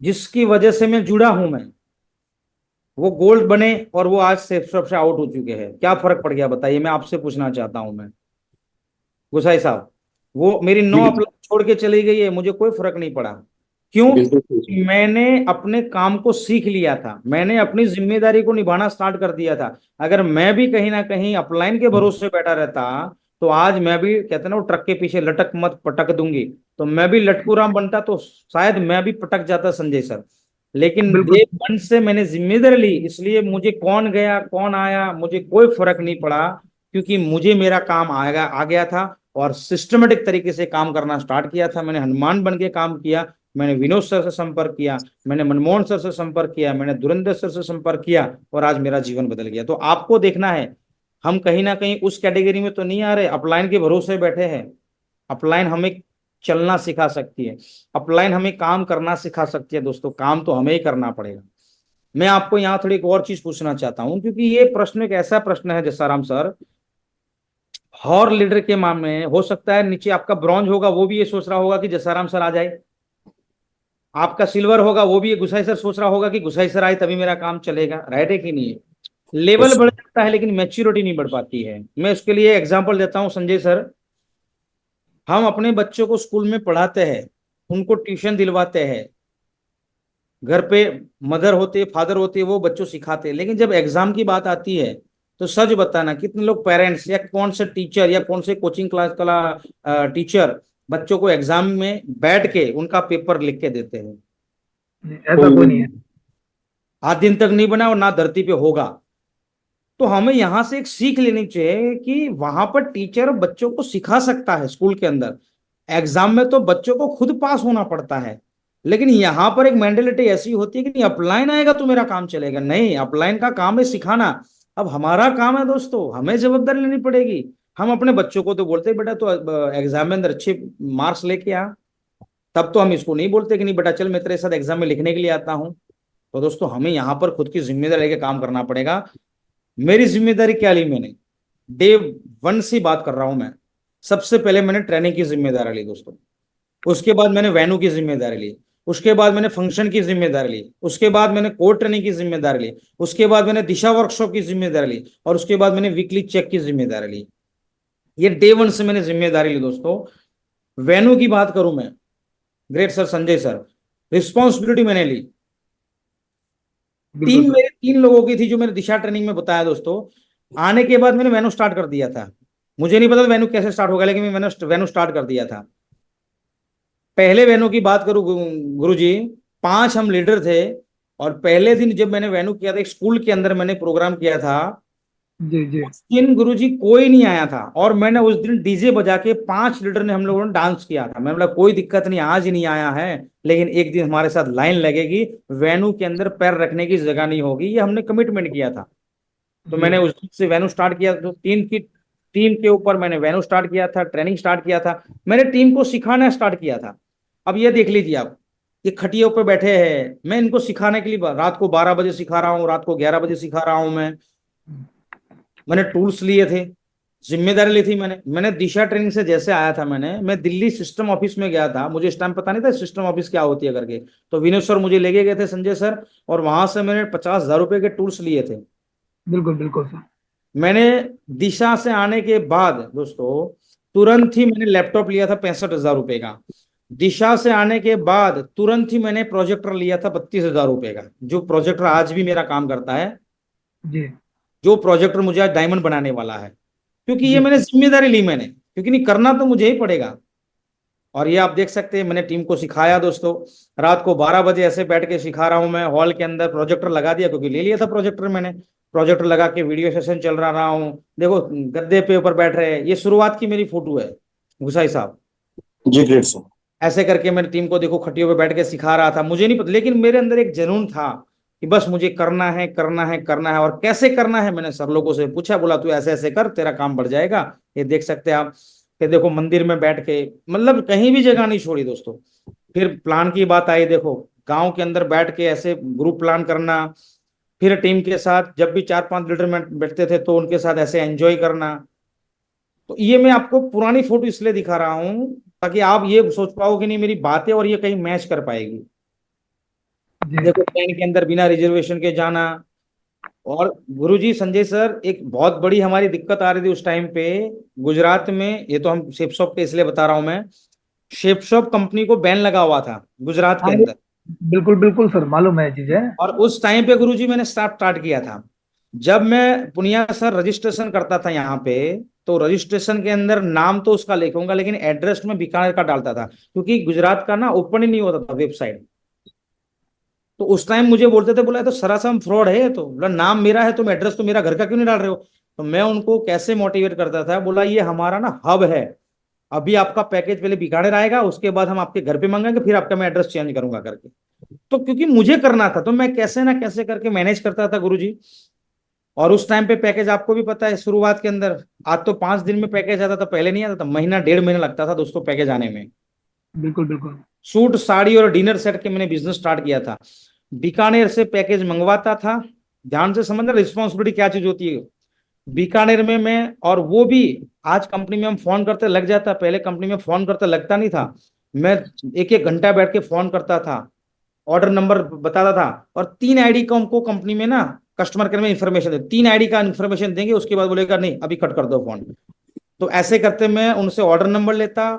जिसकी वजह से मैं जुड़ा हूं, मैं वो गोल्ड बने और वो आज से सबसे आउट हो चुके हैं, क्या फर्क पड़ गया बताइए? मैं आपसे पूछना चाहता हूं मैं, गुसाई साहब, वो मेरी जी 9 अप्लाई छोड़ के चली गई है, मुझे कोई फर्क नहीं पड़ा। क्यों? बिल्कुल सही। मैंने अपने काम को सीख लिया था, मैंने अपनी जिम्मेदारी को निभाना स्टार्ट कर दिया था। अगर मैं भी कहीं ना कहीं अपलाइन के भरोसे बैठा रहता, तो आज मैं भी, कहते हैं ना, वो ट्रक के पीछे लटक मत पटक दूंगी, तो मैं भी लटकू राम बनता, तो शायद मैं भी पटक जाता संजय सर। लेकिन बिल्कुल। डे वन से मैंने जिम्मेदारी ली, इसलिए मुझे कौन गया कौन आया मुझे कोई फर्क नहीं पड़ा, क्योंकि मुझे मेरा काम आ गया था और सिस्टमेटिक तरीके से काम करना स्टार्ट किया था। मैंने हनुमान बन के काम किया, मैंने विनोद सर से संपर्क किया, मैंने मनमोहन सर से संपर्क किया, मैंने धुरंधर सर से संपर्क किया, और आज मेरा जीवन बदल गया। तो आपको देखना है, हम कहीं ना कहीं उस कैटेगरी में तो नहीं आ रहे, अपलाइन के भरोसे बैठे हैं। अपलाइन हमें चलना सिखा सकती है, अपलाइन हमें काम करना सिखा सकती है दोस्तों, काम तो हमें ही करना पड़ेगा। मैं आपको यहाँ थोड़ी एक और चीज पूछना चाहता हूँ, क्योंकि ये प्रश्न एक ऐसा प्रश्न है जसाराम सर, हर लीडर के मामले में हो सकता है नीचे आपका ब्रॉन्ज होगा, वो भी ये सोच रहा होगा कि जसाराम सर आ जाए, आपका सिल्वर होगा, वो भी ये गुसाई सर सोच रहा होगा कि गुसाई सर आए तभी मेरा काम चलेगा। राइट है कि नहीं है? लेवल Yes, बढ़ जाता है लेकिन मैच्योरिटी नहीं बढ़ पाती है। मैं उसके लिए एग्जांपल देता हूँ संजय सर, हम अपने बच्चों को स्कूल में पढ़ाते हैं, उनको ट्यूशन दिलवाते हैं, घर पे मदर होते फादर होते वो बच्चों सिखाते हैं, लेकिन जब एग्जाम की बात आती है, तो सच बताना कितने लोग पेरेंट्स या कौन से टीचर या कौन से कोचिंग क्लास का टीचर बच्चों को एग्जाम में बैठ के उनका पेपर लिख के देते हैं? ऐसा कोई नहीं है। आज दिन तक नहीं बना और ना धरती पे होगा। तो हमें यहां से एक सीख लेनी चाहिए कि वहां पर टीचर बच्चों को सिखा सकता है स्कूल के अंदर, एग्जाम में तो बच्चों को खुद पास होना पड़ता है। लेकिन यहाँ पर एक मेंटेलिटी ऐसी होती है कि नहीं अपलाइन आएगा तो मेरा काम चलेगा, नहीं, अपलाइन का काम है सिखाना। अब हमारा काम है दोस्तों, हमें जवाबदारी लेनी पड़ेगी। हम अपने बच्चों को तो बोलते हैं बेटा तो एग्जाम में अंदर अच्छे मार्क्स लेके आ, तब तो हम इसको नहीं बोलते कि नहीं बेटा चल मैं तेरे साथ एग्जाम में लिखने के लिए आता हूँ। तो दोस्तों हमें यहाँ पर खुद की जिम्मेदारी लेके काम करना पड़ेगा। मेरी जिम्मेदारी क्या ली मैंने, डे वन से बात कर रहा हूं मैं। सबसे पहले मैंने ट्रेनिंग की जिम्मेदारी ली दोस्तों, उसके बाद मैंने वेन्यू की जिम्मेदारी ली, उसके बाद मैंने फंक्शन की जिम्मेदारी ली, उसके बाद मैंने कोर ट्रेनिंग की जिम्मेदारी ली, उसके बाद मैंने दिशा वर्कशॉप की जिम्मेदारी ली, और उसके बाद मैंने वीकली चेक की जिम्मेदारी ली। ये डे वन से मैंने जिम्मेदारी ली दोस्तों। वेन्यू की बात करूं मैं, great sir Sanjay sir, responsibility मैंने ली। बिल्कुल सर। 3 लोगों की थी जो मैंने दिशा ट्रेनिंग में बताया दोस्तों। आने के बाद मैंने वेन्यू स्टार्ट कर दिया था, मुझे नहीं पता वेन्यू कैसे स्टार्ट होगा, लेकिन मैंने वेन्यू स्टार्ट कर दिया था। पहले वेन्यू की बात करूं गुरु जी, 5 हम लीडर थे, और पहले दिन जब मैंने वेन्यू किया था, एक स्कूल के अंदर मैंने प्रोग्राम किया था, जी जी। उस दिन गुरुजी कोई नहीं आया था, और मैंने उस दिन डीजे बजा के 5 लीडर ने हम लोगों ने डांस किया था। मैंने बोला कोई दिक्कत नहीं, आज ही नहीं आया है लेकिन एक दिन हमारे साथ लाइन लगेगी, वेन्यू के अंदर पैर रखने की जगह नहीं होगी, ये हमने कमिटमेंट किया था। तो जी मैंने उस दिन से वेन्यू स्टार्ट किया, तो टीम के ऊपर मैंने वेन्यू स्टार्ट किया था, ट्रेनिंग स्टार्ट किया था, मैंने टीम को सिखाना स्टार्ट किया था। अब ये देख लीजिए आप, ये खटियों पे बैठे हैं, मैं इनको सिखाने के लिए रात को 12 बजे सिखा रहा हूँ, रात को 11 बजे सिखा रहा हूँ मैं। मैंने टूल्स लिए थे, जिम्मेदारी ली थी मैंने दिशा ट्रेनिंग से जैसे आया था, मैं दिल्ली सिस्टम ऑफिस में गया था, मुझे इस टाइम पता नहीं था सिस्टम ऑफिस क्या होती है करके। तो विनोद सर मुझे लेके गए थे संजय सर, और वहां से मैंने 50,000 रुपए के टूल्स लिए थे। बिल्कुल बिल्कुल सर। मैंने दिशा से आने के बाद दोस्तों तुरंत ही मैंने लैपटॉप लिया था 65,000 रुपए का। दिशा से आने के बाद तुरंत ही मैंने प्रोजेक्टर लिया था 32,000 रुपए का, जो प्रोजेक्टर आज भी मेरा काम करता है, जी जो प्रोजेक्टर मुझे आज डायमंड बनाने वाला है, क्योंकि ये जी। मैंने जिम्मेदारी ली मैंने, क्योंकि नहीं करना तो मुझे ही पड़ेगा। और ये आप देख सकते हैं मैंने टीम को सिखाया दोस्तों, रात को 12 बजे ऐसे बैठ के सिखा रहा हूं मैं, हॉल के अंदर प्रोजेक्टर लगा दिया, क्योंकि ले लिया था प्रोजेक्टर मैंने, प्रोजेक्टर लगा के वीडियो सेशन चल रहा हूँ। देखो गद्दे पे ऊपर बैठ रहे हैं, ये शुरुआत की मेरी फोटो है गुसाई साहब। जी ग्रेट सर। ऐसे करके मैंने टीम को देखो खटियों पे बैठ के सिखा रहा था, मुझे नहीं पता, लेकिन मेरे अंदर एक जुनून था कि बस मुझे करना है करना है करना है। और कैसे करना है मैंने सर लोगों से पूछा, बोला तू ऐसे ऐसे कर तेरा काम बढ़ जाएगा। ये देख सकते हैं आप कि देखो मंदिर में बैठ के, मतलब कहीं भी जगह नहीं छोड़ी दोस्तों। फिर प्लान की बात आई, देखो गांव के अंदर बैठ के ऐसे ग्रुप प्लान करना, फिर टीम के साथ जब भी 4-5 लीडर में बैठते थे तो उनके साथ ऐसे एंजॉय करना। तो ये मैं आपको पुरानी फोटो इसलिए दिखा रहा हूं ताकि आप ये सोच पाओ कि नहीं मेरी बातें और ये कहीं मैच कर पाएगी। जी देखो ट्रेन के अंदर बिना रिजर्वेशन के जाना। और गुरुजी संजय सर, एक बहुत बड़ी हमारी दिक्कत आ रही थी उस टाइम पे गुजरात में। ये तो हम शेप शॉप के इसलिए बता रहा हूं मैं, शेप शॉप कंपनी को बैन लगा हुआ था गुजरात के हाँ, अंदर। बिल्कुल बिल्कुल सर, मालूम है चीजें। और उस टाइम पे गुरुजी मैंने स्टार्ट किया था। जब मैं पुनिया सर रजिस्ट्रेशन करता था यहाँ पे, तो रजिस्ट्रेशन के अंदर नाम तो उसका लिखूंगा लेकिन एड्रेस में बीकानेर का डालता था, क्योंकि गुजरात का ना ओपन ही नहीं होता था वेबसाइट। तो उस टाइम मुझे बोलते थे, बोला ये तो सरासर फ्रॉड है, ये तो बोला नाम मेरा है, तुम एड्रेस तो मेरा घर का क्यों नहीं डाल रहे हो। तो मैं उनको कैसे मोटिवेट करता था, बोला ये हमारा ना हब है, अभी आपका पैकेज पहले बीकानेर आएगा, उसके बाद हम आपके घर पे मंगाएंगे, फिर आपका मैं एड्रेस चेंज करूंगा करके। तो क्योंकि मुझे करना था तो मैं कैसे ना कैसे करके मैनेज करता था गुरुजी। और उस टाइम पे पैकेज आपको भी पता है शुरुआत के अंदर, आज तो 5 दिन में पैकेज आता था, पहले नहीं आता था, महीना 1.5 महीना लगता था दोस्तों पैकेज आने में। बिल्कुल बिल्कुल। सूट साड़ी और डिनर सेट के मैंने बिजनेस स्टार्ट किया था, बीकानेर से पैकेज मंगवाता था। ध्यान से समझना रिस्पॉन्सिबिलिटी क्या चीज होती है। बीकानेर में मैं, और वो भी आज कंपनी में हम फोन करते लग जाता, पहले कंपनी में फोन करते लगता नहीं था। मैं 1-1 घंटा बैठ के फोन करता था, ऑर्डर नंबर बताता था, और 3 आईडी का हमको कंपनी में ना कस्टमर केयर में इंफॉर्मेशन दे, 3 आईडी का इंफॉर्मेशन देंगे, उसके बाद बोलेगा नहीं अभी कट कर दो फोन। तो ऐसे करते मैं उनसे ऑर्डर नंबर लेता,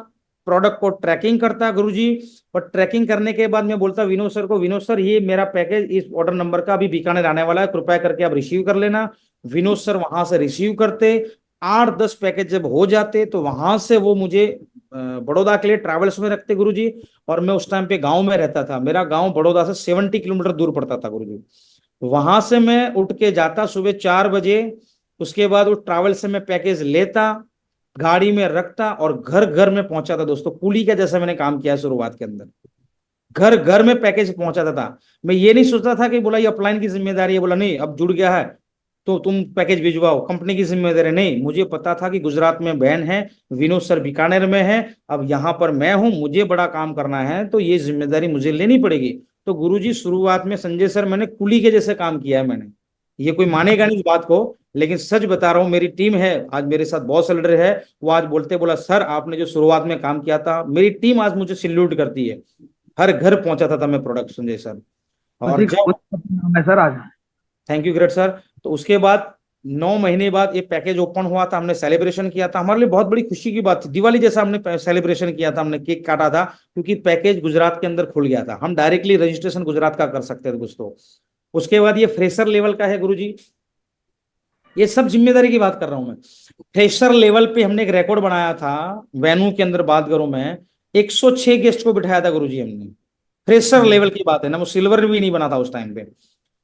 प्रोडक्ट को ट्रैकिंग करता गुरुजी। और ट्रैकिंग करने के बाद मैं बोलता विनोद सर को, विनोद सर ये मेरा पैकेज इस ऑर्डर नंबर का अभी बीकानेर आने वाला है, कृपया करके आप रिसीव कर लेना। विनोद सर वहां से रिसीव करते। 8-10 पैकेज जब हो जाते तो वहां से वो मुझे बड़ौदा के लिए ट्रैवल्स में रखते गुरुजी। और मैं उस टाइम पे गांव में रहता था, मेरा गांव बड़ौदा से 70 किलोमीटर दूर पड़ता था गुरुजी। वहां से मैं उठ के जाता सुबह 4 बजे, उसके बाद उस ट्रैवल से मैं पैकेज लेता, गाड़ी में रखता और घर घर में पहुंचाता दोस्तों। कुली का जैसा मैंने काम किया शुरुआत के अंदर, घर घर में पैकेज पहुंचाता था। मैं ये नहीं सोचता था कि बोला ये अपलाइन की जिम्मेदारी है, बोला नहीं अब जुड़ गया है तो तुम पैकेज भिजवाओ, कंपनी की जिम्मेदारी नहीं। मुझे पता था कि गुजरात में बैन है, विनोद सर बीकानेर में है, अब यहाँ पर मैं हूं, मुझे बड़ा काम करना है, तो ये जिम्मेदारी मुझे लेनी पड़ेगी। तो गुरुजी शुरुआत में संजय सर मैंने कुली के जैसे काम किया है मैंने। ये कोई मानेगा नहीं इस बात को, लेकिन सच बता रहा हूँ, मेरी टीम है आज मेरे साथ, बहुत लीडर है, वो आज बोलते बोला सर आपने जो शुरुआत में काम किया था, मेरी टीम आज मुझे सैल्यूट करती है। हर घर पहुंचाता था मैं प्रोडक्ट संजय सर। और अधिक जब, नाम है सर आज। Thank you great sir. तो उसके बाद 9 महीने बाद ये पैकेज ओपन हुआ था, हमने सेलिब्रेशन किया था, हमारे लिए बहुत बड़ी खुशी की बात थी, दिवाली जैसा हमने सेलिब्रेशन किया था, हमने केक काटा था, क्योंकि पैकेज गुजरात के अंदर खुल गया था, हम डायरेक्टली रजिस्ट्रेशन गुजरात का कर सकते थे दोस्तों। उसके बाद ये फ्रेशर लेवल का है गुरुजी, ये सब जिम्मेदारी की बात कर रहा हूं मैं। फ्रेशर लेवल पे हमने एक रिकॉर्ड बनाया था, वेन्यू के अंदर बात करूं मैं, 106 गेस्ट को बिठाया था गुरुजी हमने। फ्रेशर लेवल की बात है ना, वो सिल्वर भी नहीं बना था उस टाइम पे,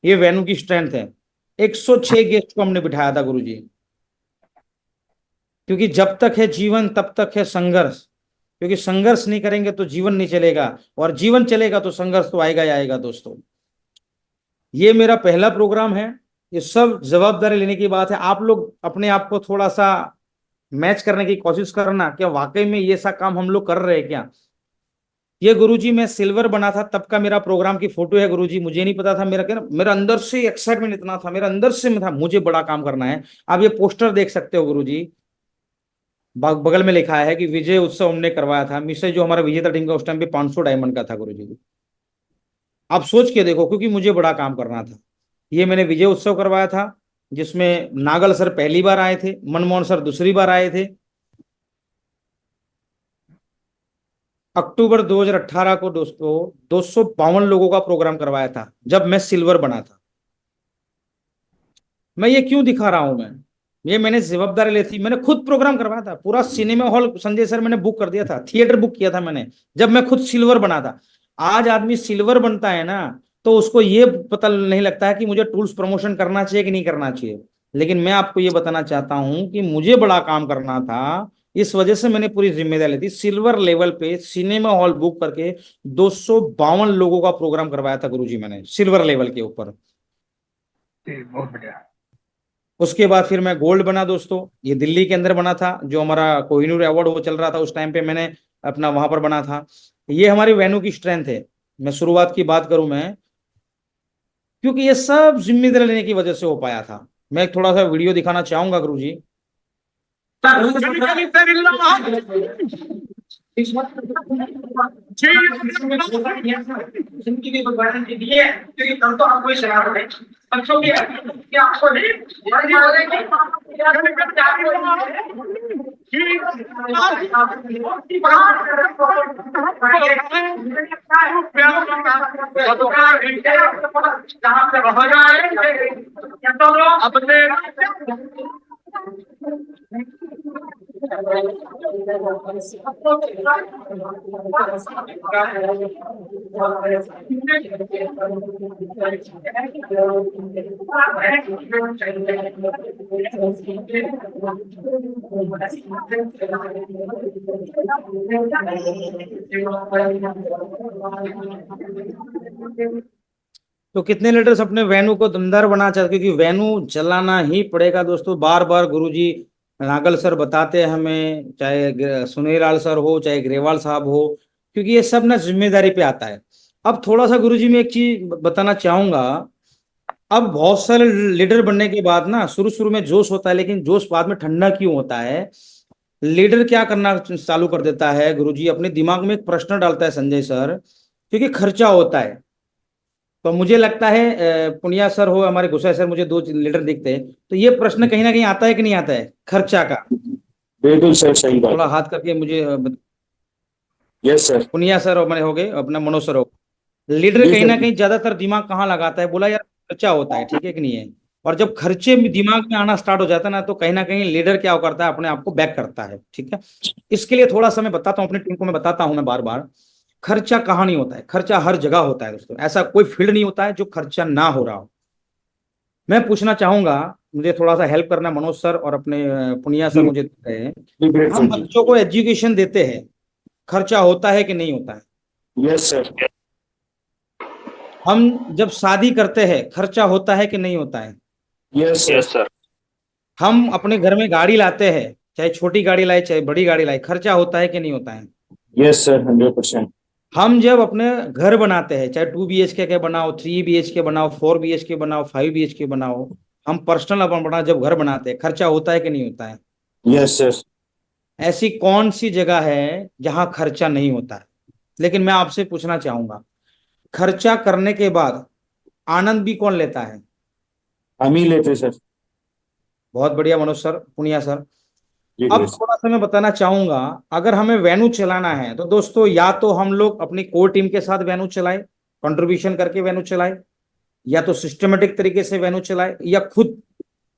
ये वेन्यू की स्ट्रेंथ है। 106 गेस्ट को हमने बिठाया था गुरुजी, क्योंकि जब तक है जीवन तब तक है संघर्ष, क्योंकि संघर्ष नहीं करेंगे तो जीवन नहीं चलेगा, और जीवन चलेगा तो संघर्ष तो आएगा ही आएगा दोस्तों। ये मेरा पहला प्रोग्राम है, ये सब जवाबदारी लेने की बात है। आप लोग अपने आप को थोड़ा सा मैच करने की कोशिश करना, क्या वाकई में ये सा काम हम लोग कर रहे हैं क्या। ये गुरुजी मैं सिल्वर बना था तब का मेरा प्रोग्राम की फोटो है गुरुजी, मुझे नहीं पता था, मेरा अंदर से एक्साइटमेंट इतना था, मेरा अंदर से था मुझे बड़ा काम करना है। आप ये पोस्टर देख सकते हो गुरुजी, बगल में लिखा है कि विजय उत्सव हमने करवाया था, मिसे जो हमारा विजेता टीम का उस टाइम पे 500 डायमंड का था गुरुजी। आप सोच के देखो, क्योंकि मुझे बड़ा काम करना था। ये मैंने विजय उत्सव करवाया था, जिसमें नागल सर पहली बार आए थे, मनमोहन सर दूसरी बार आए थे। अक्टूबर 2018 को दोस्तों 252 लोगों का प्रोग्राम करवाया था, जब मैं सिल्वर बना था। मैं ये क्यों दिखा रहा हूं, मैं ये मैंने जवाबदारी ली थी, मैंने खुद प्रोग्राम करवाया था, पूरा सिनेमा हॉल संजय सर मैंने बुक कर दिया था, थिएटर बुक किया था मैंने, जब मैं खुद सिल्वर बना था। आज आदमी सिल्वर बनता है ना, तो उसको ये पता नहीं लगता है कि मुझे टूल्स प्रमोशन करना चाहिए कि नहीं करना चाहिए। लेकिन मैं आपको ये बताना चाहता हूं कि मुझे बड़ा काम करना था, इस वजह से मैंने पूरी जिम्मेदारी ली थी। सिल्वर लेवल पे सिनेमा हॉल बुक करके 252 लोगों का प्रोग्राम करवाया था गुरुजी मैंने, सिल्वर लेवल के ऊपर। बहुत बढ़िया। उसके बाद फिर मैं गोल्ड बना दोस्तों, ये दिल्ली के अंदर बना था, जो हमारा कोहिनूर अवार्ड वो चल रहा था उस टाइम पे, मैंने अपना वहां पर बना था। ये हमारी वेन्यू की स्ट्रेंथ है, मैं शुरुआत की बात करूं मैं, क्योंकि ये सब जिम्मेदारी लेने की वजह से हो पाया था। मैं एक थोड़ा सा वीडियो दिखाना चाहूंगा गुरुजी। जिंदगी की गारंटी दी है क्योंकि कल तो आपको ही चला रहे बच्चों की कि आपको नहीं अपने तो कितने लीडर्स अपने वेन्यू को दमदार बनाना चाहते, क्योंकि वेन्यू चलाना ही पड़ेगा दोस्तों। बार बार गुरुजी नागल सर बताते हैं हमें, चाहे सुनील लाल सर हो चाहे ग्रेवाल साहब हो, क्योंकि ये सब ना जिम्मेदारी पे आता है। अब थोड़ा सा गुरुजी मैं एक चीज बताना चाहूंगा। अब बहुत सारे लीडर बनने के बाद ना शुरू शुरू में जोश होता है, लेकिन जोश बाद में ठंडा क्यों होता है? लीडर क्या करना चालू कर देता है गुरुजी, अपने दिमाग में एक प्रश्न डालता है संजय सर, क्योंकि खर्चा होता है। तो मुझे लगता है पुनिया सर हो हमारे गुस्सा सर, मुझे दो लीडर दिखते हैं, तो ये प्रश्न कहीं ना कहीं आता है कि नहीं आता है, खर्चा का? बिल्कुल सर, सही बात। थोड़ा हाथ करके मुझे यस सर। पुनिया सर और मैंने हो गए, अपना मनोज सर हो। लीडर जी कहीं ना सर। कहीं ज्यादातर दिमाग कहाँ लगाता है, बोला यार खर्चा होता है, ठीक है कि नहीं है? और जब खर्चे में दिमाग में आना स्टार्ट हो जाता है ना, तो कहीं ना कहीं लीडर क्या करता है, अपने आप को बैक करता है, ठीक है। इसके लिए थोड़ा सा मैं बताता हूँ, अपनी टीम को मैं बताता हूँ मैं बार बार, खर्चा कहाँ नहीं होता है। खर्चा हर जगह होता है दोस्तों, ऐसा कोई फील्ड नहीं होता है जो खर्चा ना हो रहा हो। मैं पूछना चाहूंगा, मुझे थोड़ा सा हेल्प करना मनोज सर और अपने पुनिया सर, जी मुझे देख रहे हैं। जी, हम ग्रेटफुल जी। बच्चों को एजुकेशन देते हैं, खर्चा होता है कि नहीं होता है? Yes sir. हम जब शादी करते हैं, खर्चा होता है कि नहीं होता है? Yes yes sir. सर। हम अपने घर में गाड़ी लाते हैं, चाहे छोटी गाड़ी लाए चाहे बड़ी गाड़ी लाए, खर्चा होता है कि नहीं होता है? Yes sir, 100%। हम जब अपने घर बनाते हैं, चाहे 2 BHK के बनाओ, 3 BHK बनाओ, 4 BHK बनाओ, 5 BHK बनाओ, हम पर्सनल अपन बना जब घर बनाते हैं, खर्चा होता है कि नहीं होता है? Yes sir. ऐसी कौन सी जगह है जहां खर्चा नहीं होता है? लेकिन मैं आपसे पूछना चाहूंगा, खर्चा करने के बाद आनंद भी कौन लेता है? हम ही लेते सर। बहुत बढ़िया मनोज सर, पुनिया सर। जी अब ग्रेट। थोड़ा सा मैं बताना चाहूंगा, अगर हमें वेन्यू चलाना है तो दोस्तों, या तो हम लोग अपनी कोर टीम के साथ वेन्यू चलाए, कंट्रीब्यूशन करके वेन्यू चलाए, या तो सिस्टमेटिक तरीके से वेन्यू चलाए, या खुद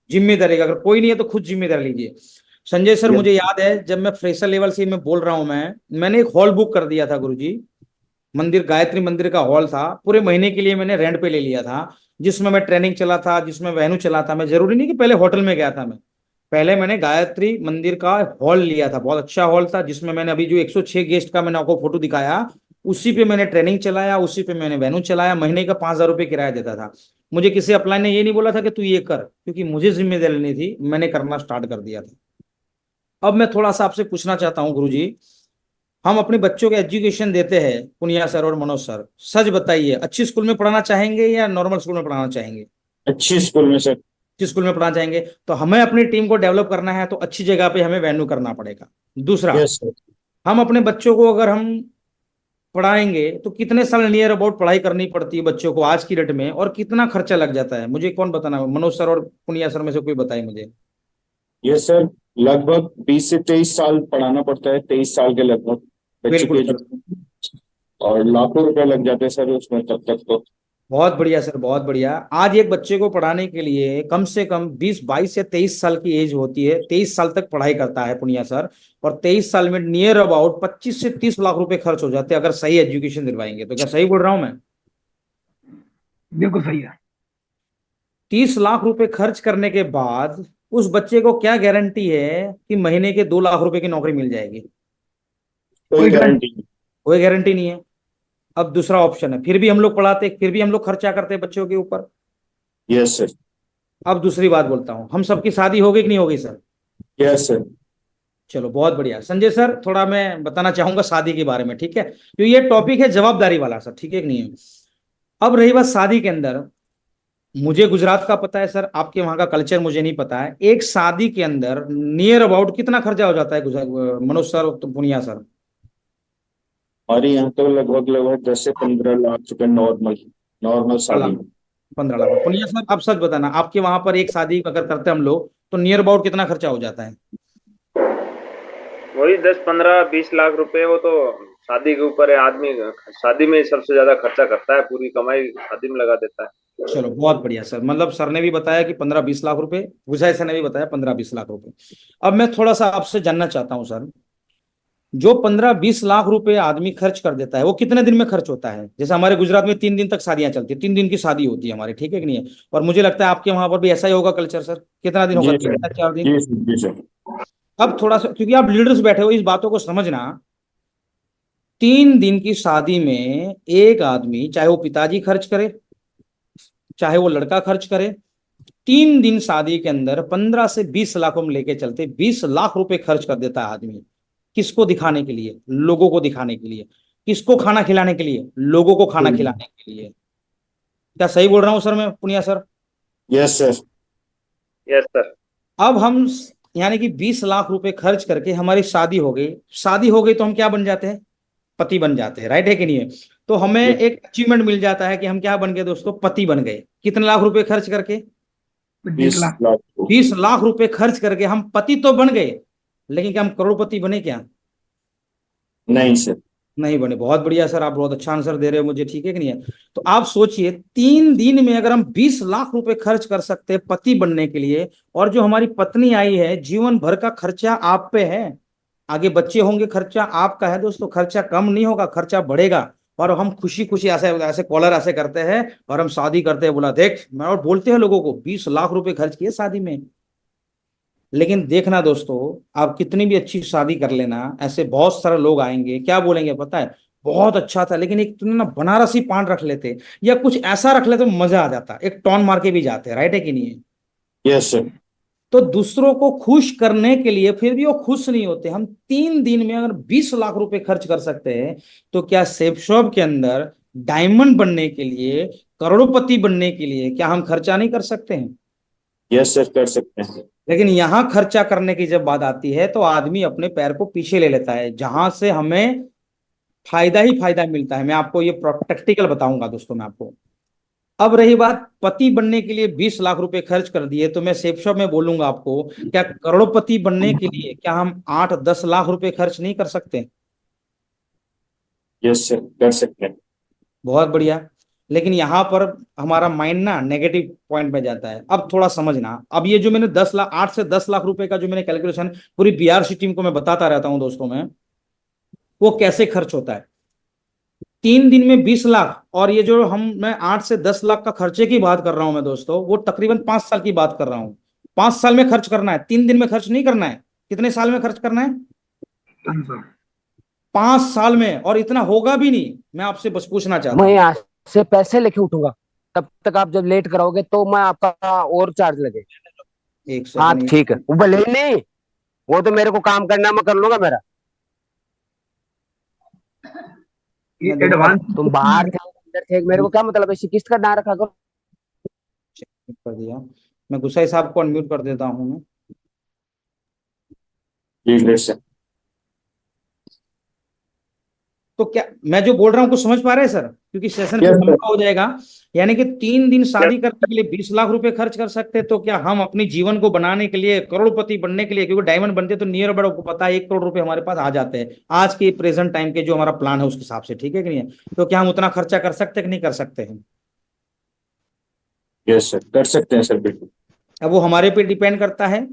जिम्मेदारी, अगर कोई नहीं है तो खुद जिम्मेदारी लीजिए। संजय सर, मुझे याद है जब मैं फ्रेशर लेवल से मैं बोल रहा हूं, मैंने एक हॉल बुक कर दिया था गुरुजी। मंदिर, गायत्री मंदिर का हॉल था, पूरे महीने के लिए मैंने रेंट पे ले लिया था, जिसमें मैं ट्रेनिंग चला था, जिसमें वेन्यू चला था। मैं जरूरी नहीं कि पहले होटल में गया था, मैं पहले मैंने गायत्री मंदिर का हॉल लिया था, बहुत अच्छा हॉल था, जिसमें मैंने अभी जो 106 गेस्ट का मैंने आपको फोटो दिखाया, उसी पे मैंने ट्रेनिंग चलाया, उसी पे मैंने वेन्यू चलाया। महीने का 5,000 रुपये किराया देता था। मुझे किसी अपलाइन ने ये नहीं बोला था कि तू ये कर, क्योंकि मुझे जिम्मेदारी नहीं थी, मैंने करना स्टार्ट कर दिया था। अब मैं थोड़ा सा आपसे पूछना चाहता हूँ गुरुजी, हम अपने बच्चों को एजुकेशन देते हैं, पुनिया सर और मनोज सर, सच बताइए, अच्छी स्कूल में पढ़ाना चाहेंगे या नॉर्मल स्कूल में पढ़ाना चाहेंगे? अच्छी स्कूल में सर। अच्छी स्कूल में पढ़ाना चाहेंगे, तो हमें अपनी टीम को डेवलप करना है, तो अच्छी जगह पे हमें वेन्यू करना पड़ेगा। दूसरा, यस सर। हम अपने बच्चों को अगर हम पढ़ाएंगे तो कितने साल नियर अबाउट पढ़ाई करनी पड़ती है बच्चों को आज की डेट में, और कितना खर्चा लग जाता है? मुझे कौन बताना, मनोज सर और पुनिया सर में से कोई बताए मुझे। यस सर, लगभग 20 से 23 साल पढ़ाना पड़ता है, 23 साल के लगभग बच्चे बिल्कुल के सर, और लाखों रुपए लग जाते हैं सर उसमें तब तक तो। बहुत बढ़िया सर, बहुत बढ़िया। आज एक बच्चे को पढ़ाने के लिए कम से कम 20, 22 या 23 साल की एज होती है, 23 साल तक पढ़ाई करता है पुनिया सर, और 23 साल में नियर अबाउट 25 से 30 लाख रुपए खर्च हो जाते हैं, अगर सही एजुकेशन दिलवाएंगे तो। क्या सही बोल रहा हूं मैं? बिल्कुल सही है। 30 लाख रुपए खर्च करने के बाद उस बच्चे को क्या गारंटी है कि महीने के 2 लाख रुपए की नौकरी मिल जाएगी? कोई गारंटी नहीं। कोई गारंटी नहीं है। अब दूसरा ऑप्शन है, फिर भी हम लोग पढ़ाते, फिर भी हम लोग खर्चा करते हैं बच्चों के ऊपर। Yes sir. अब दूसरी बात बोलता हूं, हम सबकी शादी हो गई कि नहीं हो गई सर? Yes sir. चलो बहुत बढ़िया। संजय सर, थोड़ा मैं बताना चाहूंगा शादी के बारे में, ठीक है? तो ये टॉपिक है जवाबदारी वाला सर, ठीक है कि नहीं है? अब रही बात शादी के अंदर, मुझे गुजरात का पता है सर, आपके वहां का कल्चर मुझे नहीं पता है। एक शादी के अंदर नियर अबाउट कितना खर्चा हो जाता है मनोज सर तो पुनिया सर? हमारे यहाँ तो लगभग 10 से 15 लाख रुपए नॉर्मल शादी में। 15 लाख। पुनिया सर आप सच बताना, आपके वहां पर एक शादी अगर करते हैं हम लोग तो नियर अबाउट कितना खर्चा हो जाता है? वही 10, 15, 20 लाख रुपए, वो तो शादी के ऊपर है। आदमी शादी में सबसे ज्यादा खर्चा करता है, पूरी कमाई शादी में लगा देता है। चलो बहुत बढ़िया सर, मतलब सर ने भी बताया कि 15-20 लाख रुपए, विजय सर ने भी बताया 15-20 लाख रुपए। अब मैं थोड़ा सा आपसे जानना चाहता हूँ सर, जो 15-20 लाख रुपए आदमी खर्च कर देता है वो कितने दिन में खर्च होता है? जैसे हमारे गुजरात में 3 दिन तक शादियां चलती है, 3 दिन की शादी होती है हमारी, ठीक है कि नहीं है? और मुझे लगता है आपके वहां पर भी ऐसा ही होगा कल्चर सर। कितना दिन होगा, जी 3 सर। दिन, 4 दिन? जी सर। जी सर। अब थोड़ा सा, क्योंकि आप लीडर्स बैठे हो, इस बातों को समझना। 3 दिन की शादी में एक आदमी, चाहे वो पिताजी खर्च करे चाहे वो लड़का खर्च करे, 3 दिन शादी के अंदर 15 से 20 लाख हम लेके चलते, 20 लाख रुपए खर्च कर देता है आदमी। किसको दिखाने के लिए? लोगों को दिखाने के लिए। किसको खाना खिलाने के लिए? लोगों को खाना खिलाने के लिए। क्या सही बोल रहा हूँ सर मैं, Punia sir? Yes sir. Yes sir. अब हम यानी कि 20 लाख रुपए खर्च करके हमारी शादी हो गई। शादी हो गई तो हम क्या बन जाते हैं? पति बन जाते हैं, राइट है कि नहीं है? तो हमें एक अचीवमेंट मिल जाता है कि हम क्या बन गए दोस्तों? पति बन गए। कितने लाख रुपए खर्च करके? 20 20 लाख। लाख 20 लाख रुपए खर्च करके हम पति तो बन गए, लेकिन क्या हम करोड़पति बने क्या? नहीं सर। नहीं बने। बहुत बढ़िया सर, आप बहुत अच्छा आंसर दे रहे हो मुझे, ठीक है कि नहीं है? तो आप सोचिए, 3 दिन में अगर हम 20 लाख रुपए खर्च कर सकते हैं पति बनने के लिए, और जो हमारी पत्नी आई है, जीवन भर का खर्चा आप पे है। आगे बच्चे होंगे, खर्चा आपका है दोस्तों, खर्चा कम नहीं होगा, खर्चा बढ़ेगा। और हम खुशी खुशी ऐसे ऐसे कॉलर ऐसे करते हैं और हम शादी करते हैं, बोला देख मैं, और बोलते हैं लोगों को 20 लाख रुपए खर्च किए शादी में। लेकिन देखना दोस्तों, आप कितनी भी अच्छी शादी कर लेना, ऐसे बहुत सारे लोग आएंगे, क्या बोलेंगे पता है? बहुत अच्छा था, लेकिन एक तुमने ना बनारसी पान रख लेते या कुछ ऐसा रख लेते तो मजा आ जाता, एक टॉन मार के भी जाते, राइट है कि नहीं है? Yes sir. तो दूसरों को खुश करने के लिए फिर भी वो खुश नहीं होते। हम 3 दिन में अगर 20 लाख रुपए खर्च कर सकते हैं, तो क्या सेफ शॉप के अंदर डायमंड बनने के लिए, करोड़पति बनने के लिए, क्या हम खर्चा नहीं कर सकते हैं? यस सर, कर सकते हैं। लेकिन यहां खर्चा करने की जब बात आती है तो आदमी अपने पैर को पीछे ले लेता है, जहां से हमें फायदा ही फायदा मिलता है। मैं आपको ये प्रैक्टिकल बताऊंगा दोस्तों, मैं आपको। अब रही बात, पति बनने के लिए 20 लाख रुपए खर्च कर दिए, तो मैं सेफ शॉप में बोलूंगा आपको, क्या करोड़पति बनने के लिए क्या हम 8-10 लाख रुपए खर्च नहीं कर सकते? यस सर, कर सकते हैं। बहुत बढ़िया। लेकिन यहाँ पर हमारा माइंड ना नेगेटिव पॉइंट में जाता है। अब थोड़ा समझना, अब ये जो मैंने 10 लाख, 8 से 10 लाख रुपए का जो मैंने कैलकुलेशन पूरी बीआरसी टीम को मैं बताता रहता हूँ दोस्तों में, वो कैसे खर्च होता है। 3 दिन में 20 लाख, और ये जो मैं 8 से 10 लाख का खर्चे की बात कर रहा हूं मैं दोस्तों, वो तकरीबन 5 साल की बात कर रहा हूँ। 5 साल में खर्च करना है, 3 दिन में खर्च नहीं करना है। कितने साल में खर्च करना है? 5 साल में। और इतना होगा भी नहीं, मैं आपसे बस पूछना चाहता मैं हूँ। यहाँ से पैसे लेके उठूंगा, तब तक आप जब लेट कराओगे तो मैं आपका और चार्ज लगे। एक हाँ सेकंड। ठीक है, वो भले ही नहीं, वो तो मेरे को काम करना है, मैं कर लूंगा मेरा। ये मैं दोबारा एडवांस तुम बाहर थे अंदर थे, मेरे को क्या मतलब है, इसी किस्त का ना रखा करो। check कर दिया। मैं गुसाई साहब को अनम्यूट कर देता हूँ मैं। ठीक है सर। तो क्या मैं जो बोल रहा हूँ कुछ समझ पा रहे हैं सर? क्योंकि सेशन फिर यस सर। लंबा हो जाएगा। यानी कि 3 दिन शादी करने के लिए 20 लाख रुपए खर्च कर सकते हैं, तो क्या हम अपनी जीवन को बनाने के लिए, करोड़पति बनने के लिए, क्योंकि डायमंड बनते तो नियर अबाउट, आपको पता है 1 करोड़ रुपए हमारे पास आ जाते हैं आज के प्रेजेंट टाइम के जो हमारा प्लान है उसके हिसाब से, ठीक है कि नहीं है? तो क्या हम उतना खर्चा कर सकते हैं कि नहीं कर सकते हैं? यस सर, कर सकते हैं सर, बिल्कुल। अब वो हमारे पे डिपेंड करता है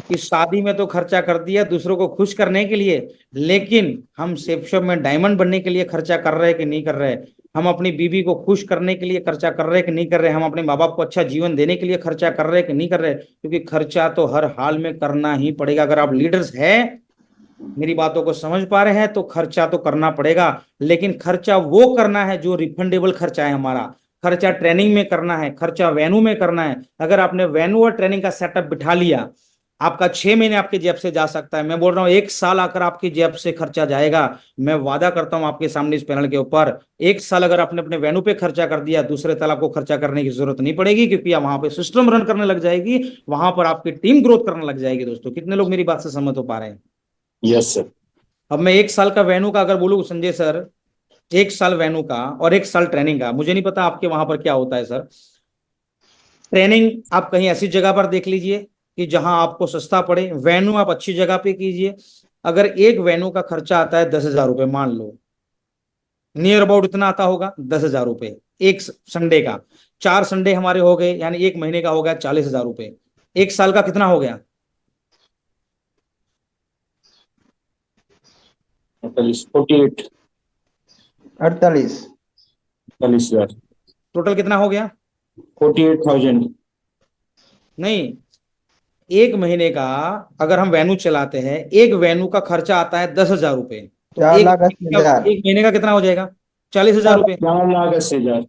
कि शादी में तो खर्चा कर दिया दूसरों को खुश करने के लिए, लेकिन हम सेफ शॉप में डायमंड बनने के लिए खर्चा कर रहे हैं कि नहीं कर रहे? हम अपनी बीवी को खुश करने के लिए खर्चा कर रहे हैं कि नहीं कर रहे? हम अपने माँ बाप को अच्छा जीवन देने के लिए खर्चा कर रहे हैं कि नहीं कर रहे? क्योंकि खर्चा तो हर हाल में करना ही पड़ेगा। अगर आप लीडर्स हैं, मेरी बातों को समझ पा रहे हैं, तो खर्चा तो करना पड़ेगा। लेकिन खर्चा वो करना है जो रिफंडेबल खर्चा है हमारा। खर्चा ट्रेनिंग में करना है, खर्चा वेन्यू में करना है। अगर आपने वेन्यू और ट्रेनिंग का सेटअप बिठा लिया, आपका 6 महीने आपके जेब से जा सकता है। मैं बोल रहा हूँ 1 साल आकर आपकी जेब से खर्चा जाएगा। मैं वादा करता हूं आपके सामने इस पैनल के ऊपर, 1 साल अगर आपने अपने वेन्यू पे खर्चा कर दिया, दूसरे साल आपको खर्चा करने की जरूरत नहीं पड़ेगी, क्योंकि वहां पे सिस्टम रन करने लग जाएगी, वहां पर आपकी टीम ग्रोथ करने लग जाएगी। दोस्तों, कितने लोग मेरी बात से सहमत हो पा रहे हैं? Yes sir. अब मैं 1 साल का वेन्यू का अगर बोलूँ संजय सर, 1 साल वेन्यू का और 1 साल ट्रेनिंग का, मुझे नहीं पता आपके वहां पर क्या होता है सर। ट्रेनिंग आप कहीं ऐसी जगह पर देख लीजिए कि जहां आपको सस्ता पड़े, वेन्यू आप अच्छी जगह पे कीजिए। अगर एक वेन्यू का खर्चा आता है 10,000 रुपये, मान लो नियर अबाउट इतना आता होगा 10,000 रुपये एक संडे का। 4 संडे हमारे हो गए, यानी एक महीने का हो गया 40,000 रुपये। 1 साल का कितना हो गया? 48 48। 48,000। टोटल कितना हो गया? 48,000। नहीं, एक महीने का अगर हम वेन्यू चलाते हैं, एक वेन्यू का खर्चा आता है 10,000 रुपये, तो 4,80,000। एक महीने का कितना हो जाएगा? 40,000 रुपये। 4,80,000।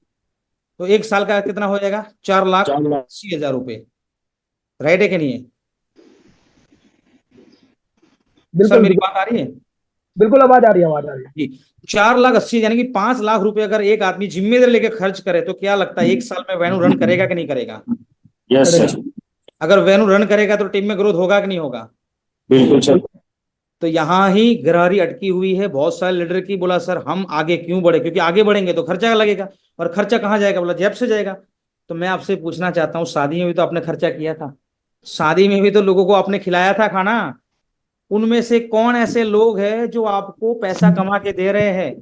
तो 1 साल का कितना हो जाएगा? 4,00,000। 4,80,000 रुपये। राइट है कि नहीं है सर? बिल्कुल मेरी बिल्कुल बात आ रही है बिल्कुल, आवाज आ रही है, आवाज आ रही है। जी। 4,80,000 यानी कि 5 लाख रुपए अगर एक आदमी जिम्मेदारी लेके खर्च करे, तो क्या लगता है 1 साल में वेन्यू रन करेगा कि नहीं करेगा? यस करेगा। सर। अगर वेन्यू रन करेगा तो टीम में ग्रोथ होगा कि नहीं होगा? बिल्कुल सर। तो यहाँ ही गिरहरी अटकी हुई है बहुत सारे लीडर की। बोला सर हम आगे क्यों बढ़े, क्योंकि आगे बढ़ेंगे तो खर्चा लगेगा, और खर्चा कहाँ जाएगा? बोला जेब से जाएगा। तो मैं आपसे पूछना चाहता हूँ, शादी में भी तो आपने खर्चा किया था, शादी में भी तो लोगों को आपने खिलाया था खाना। उनमें से कौन ऐसे लोग हैं जो आपको पैसा कमा के दे रहे हैं?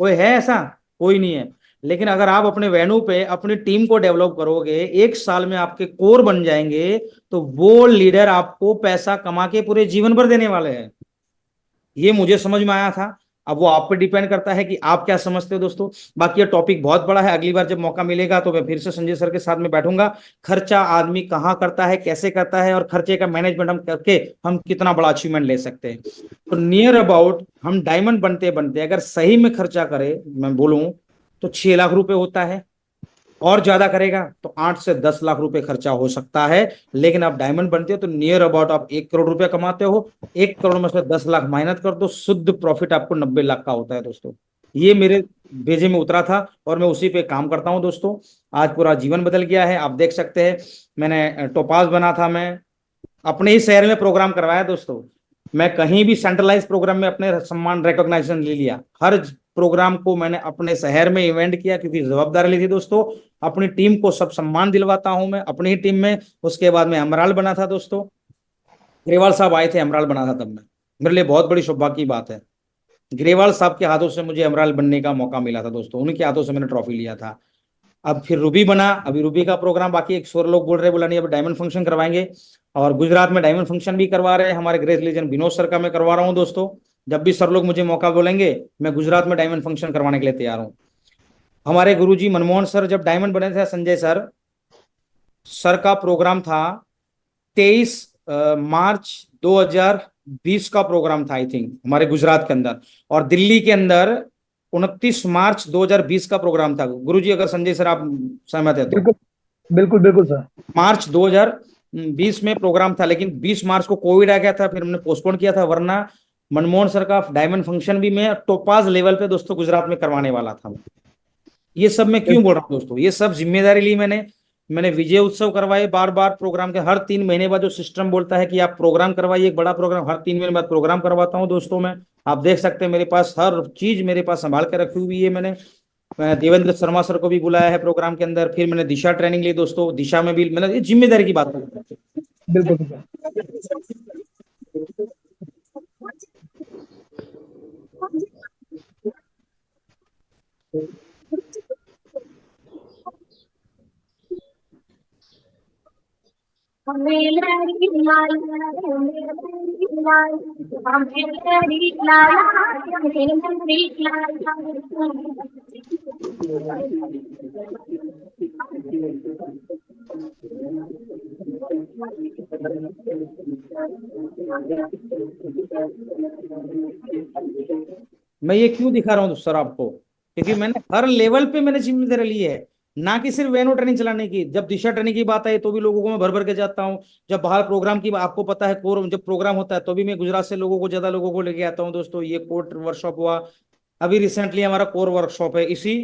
कोई है ऐसा? कोई नहीं है। लेकिन अगर आप अपने वेन्यू पे अपनी टीम को डेवलप करोगे, 1 साल में आपके कोर बन जाएंगे, तो वो लीडर आपको पैसा कमा के पूरे जीवन भर देने वाले हैं। ये मुझे समझ में आया था। अब वो आप पे डिपेंड करता है कि आप क्या समझते हो दोस्तों। बाकी ये टॉपिक बहुत बड़ा है, अगली बार जब मौका मिलेगा तो मैं फिर से संजय सर के साथ में बैठूंगा। खर्चा आदमी कहाँ करता है, कैसे करता है, और खर्चे का मैनेजमेंट हम करके हम कितना बड़ा अचीवमेंट ले सकते हैं। तो नियर अबाउट हम डायमंड बनते बनते अगर सही में खर्चा करें, मैं बोलूं तो 6 लाख रुपए होता है। और ज्यादा करेगा तो 8 से 10 लाख रुपए खर्चा हो सकता है। लेकिन आप डायमंड बनते हो तो नियर अबाउट आप 1 करोड़ रुपया कमाते हो। 1 करोड़ में से 10 लाख मेहनत कर दो, शुद्ध प्रॉफिट आपको 90 लाख का होता है दोस्तों। ये मेरे भेजे में उतरा था और मैं उसी पे काम करता हूं दोस्तों। आज पूरा जीवन बदल गया है, आप देख सकते हैं। मैंने टोपाज बना था, मैं अपने ही शहर में प्रोग्राम करवाया दोस्तों। मैं कहीं भी सेंट्रलाइज प्रोग्राम में अपने सम्मान रिकॉग्नाइजेशन ले लिया। हर प्रोग्राम को मैंने अपने शहर में इवेंट किया, क्योंकि जवाबदारी ली थी दोस्तों। अपनी टीम को सब सम्मान दिलवाता हूं मैं अपनी ही टीम में। उसके बाद मैं अमराल बना था दोस्तों, ग्रेवाल साहब आए थे, अमराल बना था तब मैं। मेरे लिए बहुत बड़ी सौभाग्य की बात है, ग्रेवाल साहब के हाथों से मुझे अमराल बनने का मौका मिला था दोस्तों। उनके हाथों से मैंने ट्रॉफी लिया था। अब फिर रूबी बना, अभी रूबी का प्रोग्राम बाकी। एक सौ लोग बोल रहे, बोला नहीं अब डायमंड फंक्शन करवाएंगे, और गुजरात में डायमंड फंक्शन भी करवा रहे हैं हमारे ग्रेट लीजेंड विनोद सर का मैं करवा रहा हूँ दोस्तों। जब भी सर लोग मुझे मौका बोलेंगे, मैं गुजरात में डायमंड फंक्शन करवाने के लिए तैयार हूँ। हमारे गुरुजी मनमोहन सर जब डायमंड बने थे, संजय सर, सर का प्रोग्राम था 23 मार्च 2020 का प्रोग्राम था आई थिंक, हमारे गुजरात के अंदर। और दिल्ली के अंदर 29 मार्च 2020 का प्रोग्राम था। गुरुजी अगर संजय सर आप सहमत है तो। बिल्कुल बिल्कुल बिल्कुल सर। मार्च 2020 में प्रोग्राम था, लेकिन 20 मार्च को कोविड आ गया था, फिर हमने पोस्टपोन किया था। वरना मनमोहन सर का डायमंड फंक्शन भी मैं टोपाज लेवल पे दोस्तों गुजरात में करवाने वाला था। ये सब मैं क्यों बोल रहा हूँ दोस्तों, ये सब जिम्मेदारी ली मैंने विजय उत्सव करवाए बार बार प्रोग्राम के। हर 3 महीने बाद जो सिस्टम बोलता है कि आप प्रोग्राम करवाइए, एक बड़ा प्रोग्राम, हर 3 महीने बाद प्रोग्राम करवाता हूँ दोस्तों मैं। आप देख सकते हैं मेरे पास हर चीज मेरे पास संभाल के रखी हुई है मैंने देवेंद्र शर्मा सर को भी बुलाया है प्रोग्राम के अंदर। फिर मैंने दिशा ट्रेनिंग ली दोस्तों, दिशा में भी मैंने, ये जिम्मेदारी की बात है। बिल्कुल बिल्कुल। मैं ये क्यों दिखा रहा हूँ सर आपको, क्योंकि मैंने हर लेवल पे मैंने जिम्मेदारी ली है, ना कि सिर्फ वेनो ट्रेनिंग चलाने की। जब दिशा ट्रेनिंग की बात आई तो भी लोगों को मैं भर भर के जाता हूँ। जब बाहर प्रोग्राम की आपको पता है, कोर जब प्रोग्राम होता है तो भी मैं गुजरात से लोगों को, ज्यादा लोगों को लेके आता हूँ दोस्तों। ये कोर वर्कशॉप हुआ, अभी रिसेंटली हमारा कोर वर्कशॉप है इसी